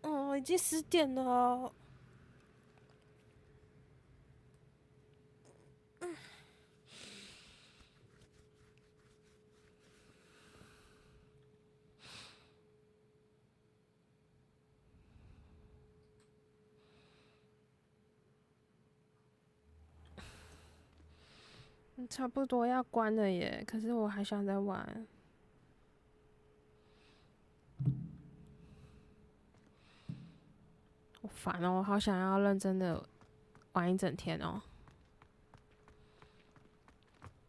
哦，已经10点了。差不多要关了耶，可是我还想再玩。好烦哦，我好想要认真的玩一整天哦。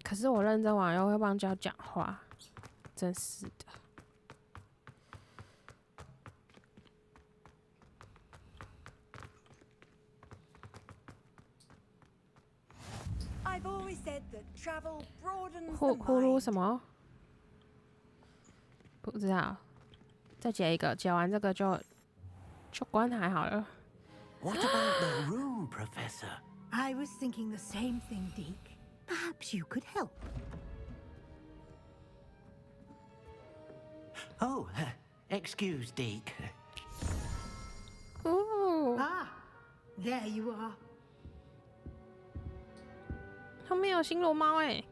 可是我认真玩又会忘记要讲话，真是的。 呼噜什么？不知道。再解一个，解完这个就关台好了。
What about the room, Professor?
I was thinking the same thing, Deke. Perhaps you could help.
Oh, excuse, Deke.
Ooh.
Ah, there you are.
后面有新罗猫哎。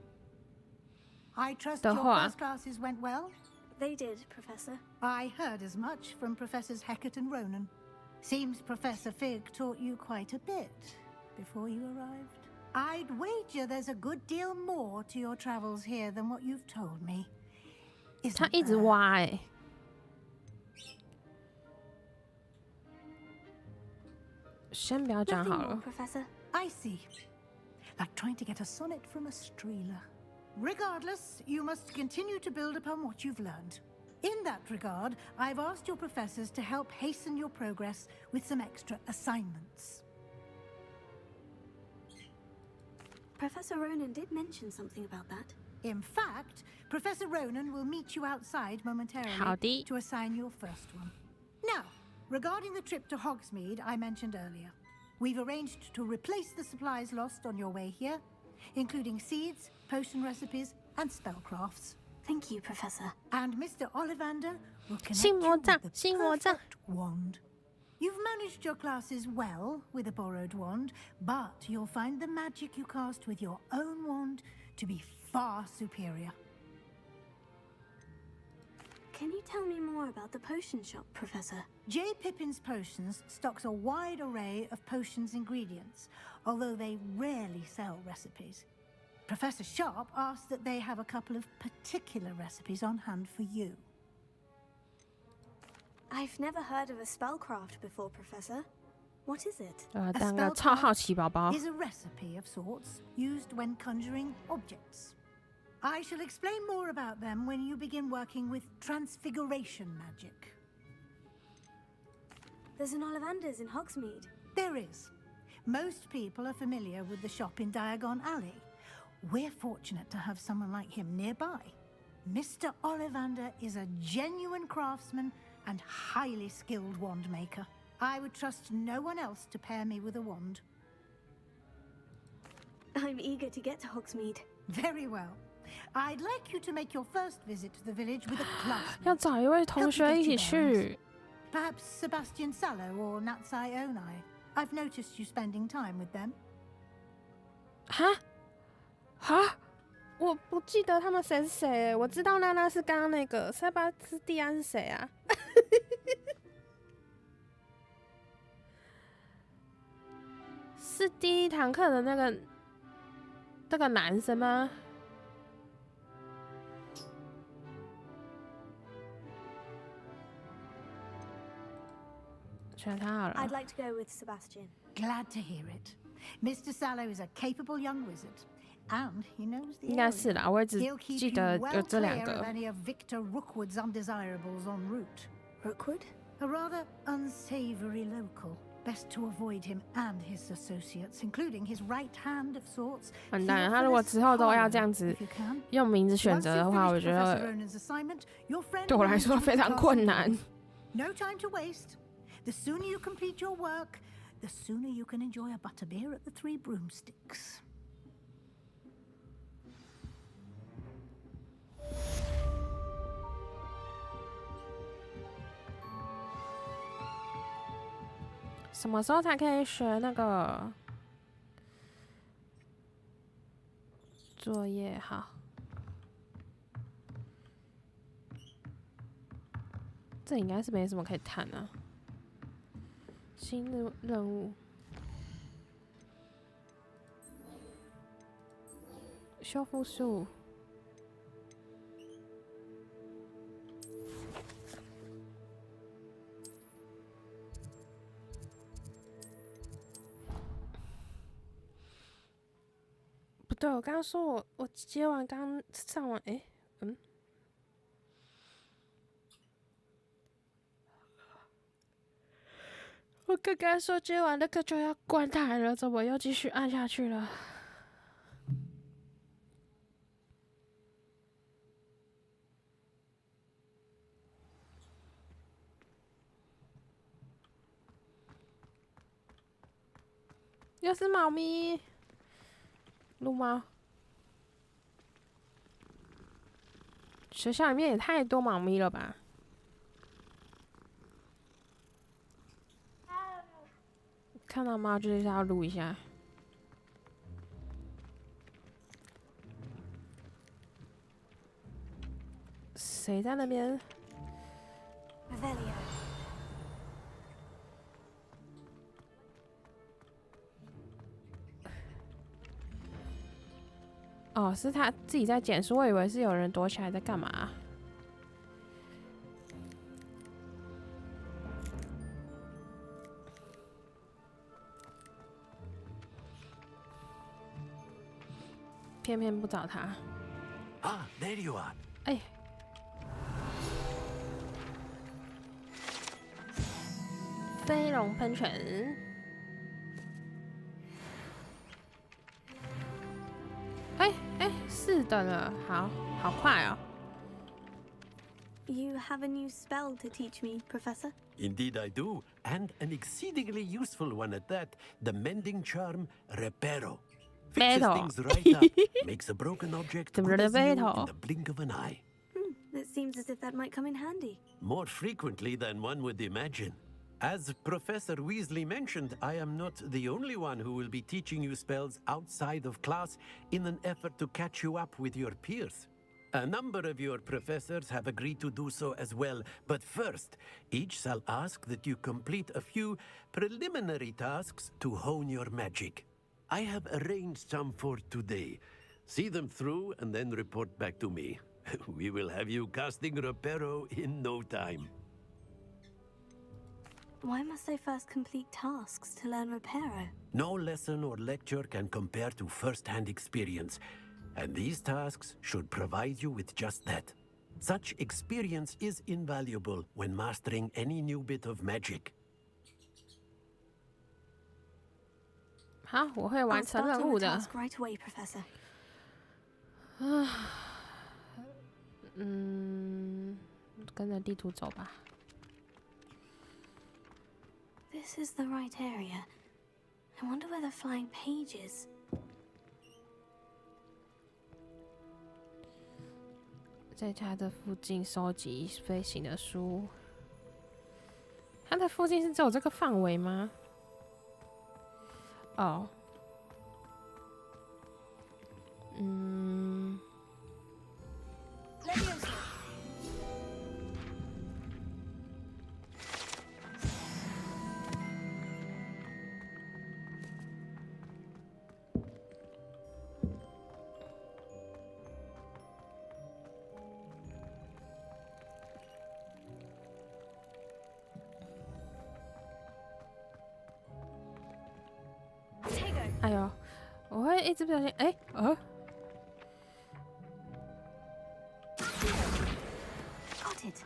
I trust your first classes went well?
They did, Professor.
I heard as much from Professors Hecat and Ronan. Seems Professor Fig taught you quite a bit before you arrived. I'd wager there's a good deal more to your travels here than what you've told me.
他一直挖哎。先不要讲好了。
Professor.
I see. Like trying to get a sonnet from a streeler. Regardless, you must continue to build upon what you've learned. In that regard, I've asked your professors to help hasten your progress with some extra assignments.
Professor Ronan did mention something about that.
In fact, Professor Ronan will meet you outside momentarily
Howdy.
to assign your first one. Now, regarding the trip to Hogsmeade I mentioned earlier, we've arranged to replace the supplies lost on your way here, including seeds, potion recipes, and spellcrafts.
Thank you, Professor.
And Mr. Ollivander will connect you with the perfect wand. You've managed your classes well with a borrowed wand, but you'll find the magic you cast with your own wand to be far superior.
Can you tell me more about the potion shop, Professor?
J. Pippin's Potions stocks a wide array of potions ingredients, although they rarely sell recipes. Professor Sharp asked that they have a couple of particular recipes on hand for you.
I've never heard of a spellcraft before, Professor. What is it?
当个超好奇宝宝。
is a recipe of sorts used when conjuring objects. I shall explain more about them when you begin working with transfiguration magic.
There's an Ollivander's in Hogsmeade.
There is. Most people are familiar with the shop in Diagon Alley. We're fortunate to have someone like him nearby. Mr. Ollivander is a genuine craftsman and highly skilled wand maker. I would trust no one else to pair me with a wand.
I'm eager to get to Hogsmeade.
Very well. I'd like you to make your first visit to the village with a classmate.
要找一位同学一起去。
Perhaps Sebastian Sallow or Natsai Onai. I've noticed you spending time with them.
哈，我不记得他们谁是谁。我知道娜娜是刚刚那个，塞巴斯蒂安是谁啊？是第一堂课的那个男生吗？选他好了。
I'd like to go with Sebastian.
Glad to hear it. Mr. Sallow is a capable young wizard, and he knows the
应该是啦，我也只
He'll keep
记
you
得
well
有这两
clear of
个。
any of Victor Rookwood's undesirables en route.
Rookwood?
A rather unsavory local. Best to avoid him and his associates, including his right hand of sorts.
完蛋了，他如果之后都要这样子用名字选择的话，我觉得对我来说非常困难。
No time to waste. The sooner you complete your work, the sooner you can enjoy a butterbeer at the Three Broomsticks. 什么时候才可以学那个作业？好，这应该是没什么可以谈啊。新的任务，修复术。 不对，我刚刚说我接完刚上完，我刚刚说接完那个就要关台了，怎么又继续按下去了？又是猫咪。 录吗？学校里面也太多猫咪了吧！看到猫就是要录一下。谁在那边？ 哦，是他自己在捡书，我以为是有人躲起来在干嘛。偏偏不找他。
Ah, there you are.
哎，飞龙喷泉。哎，是的了，好快哦。
You have a new spell to teach me, Professor?
Indeed I do, and an exceedingly useful one at that. The mending charm, Reparo. Fixes things right up, makes a broken object good as new in the blink of an eye.
It seems as if that might come in handy.
More frequently than one would imagine. As Professor Weasley mentioned, I am not the only one who will be teaching you spells outside of class in an effort to catch you up with your peers. A number of your professors have agreed to do so as well, but first, each shall ask that you complete a few preliminary tasks to hone your magic. I have arranged some for today. See them through and then report back to me. We will have you casting Reparo in no time.
Why must I first complete tasks to learn Reparo?
No lesson or lecture can compare to first-hand experience, and these tasks should provide you with just that. Such experience is invaluable when mastering any new bit of magic.
好，我会完成任务的。
Right away, Professor.
跟着地图走吧。
This is the right area. I wonder where the flying page is.
在它的附近收集飞行的书。它的附近是只有这个范围吗？哦，哎呦，我会一直不小心，Got
it.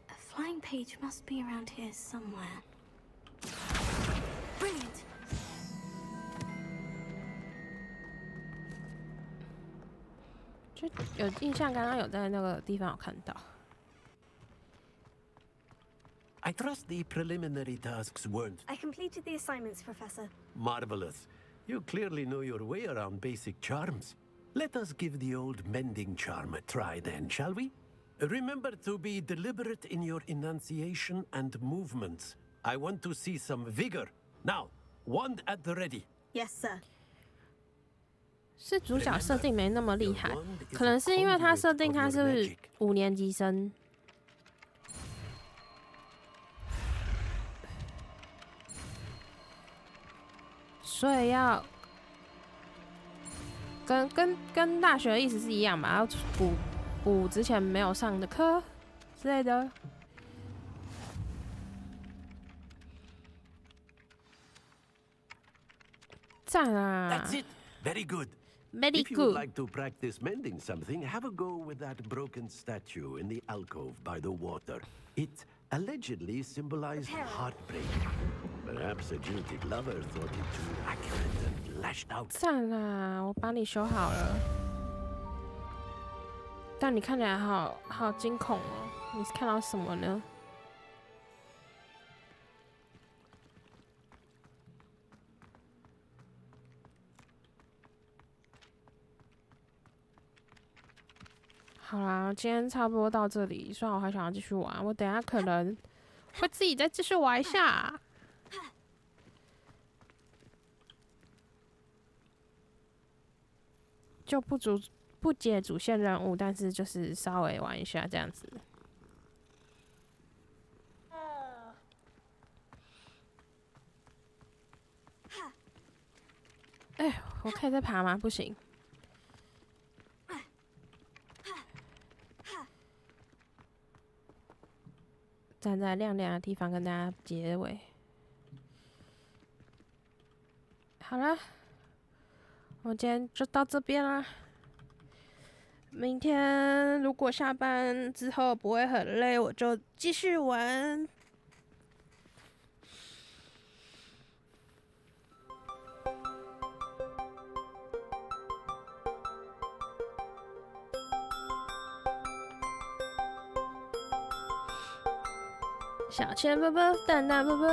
A flying page must be around here somewhere. Brilliant.
就有印象，刚刚有在那个地方有看到。
I trust the preliminary tasks weren't
I completed the assignments, Professor.
marvelous. You clearly know your way around basic charms. Let us give the old mending charm a try then, shall we? Remember to be deliberate in your enunciation and movements. I want to see some vigor. Now, wand at the ready.
Yes, sir.
是主角设定没那么厉害，可能是因为他设定他是5年级生。所以要跟大学的意思是一样吧？要补之前没有上的课之类的。赞啊
That's it. Very good.
Very
If you would like to practice mending something, have a go with that broken statue in the alcove by the water. It allegedly symbolized heartbreak. Perhaps a jilted lover thought it too accurate and lashed out.
赞啦，我帮你修好了。但你看起来好惊恐哦，你是看到什么呢？好啦，今天差不多到这里。虽然我还想要继续玩，我等一下可能会自己再继续玩一下。就不解主线任务，但是就是稍微玩一下这样子。哎，我可以再爬吗？不行。站在亮亮的地方跟大家结尾。好了，我今天就到这边啦。明天如果下班之后不会很累，我就继续玩。小钱包包，蛋蛋包包，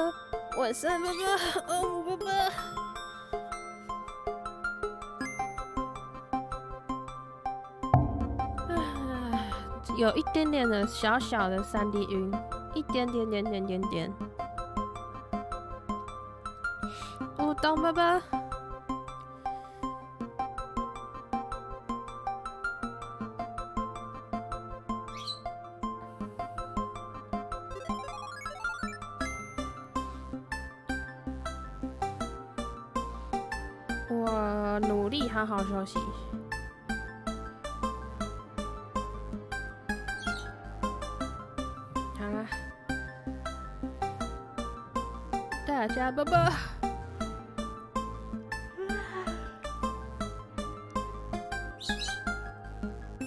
晚上包包，欧姆包包。有一点点的小小的3D 晕，一点点。舞动包包。我努力好好休息。好啦，大家拜拜。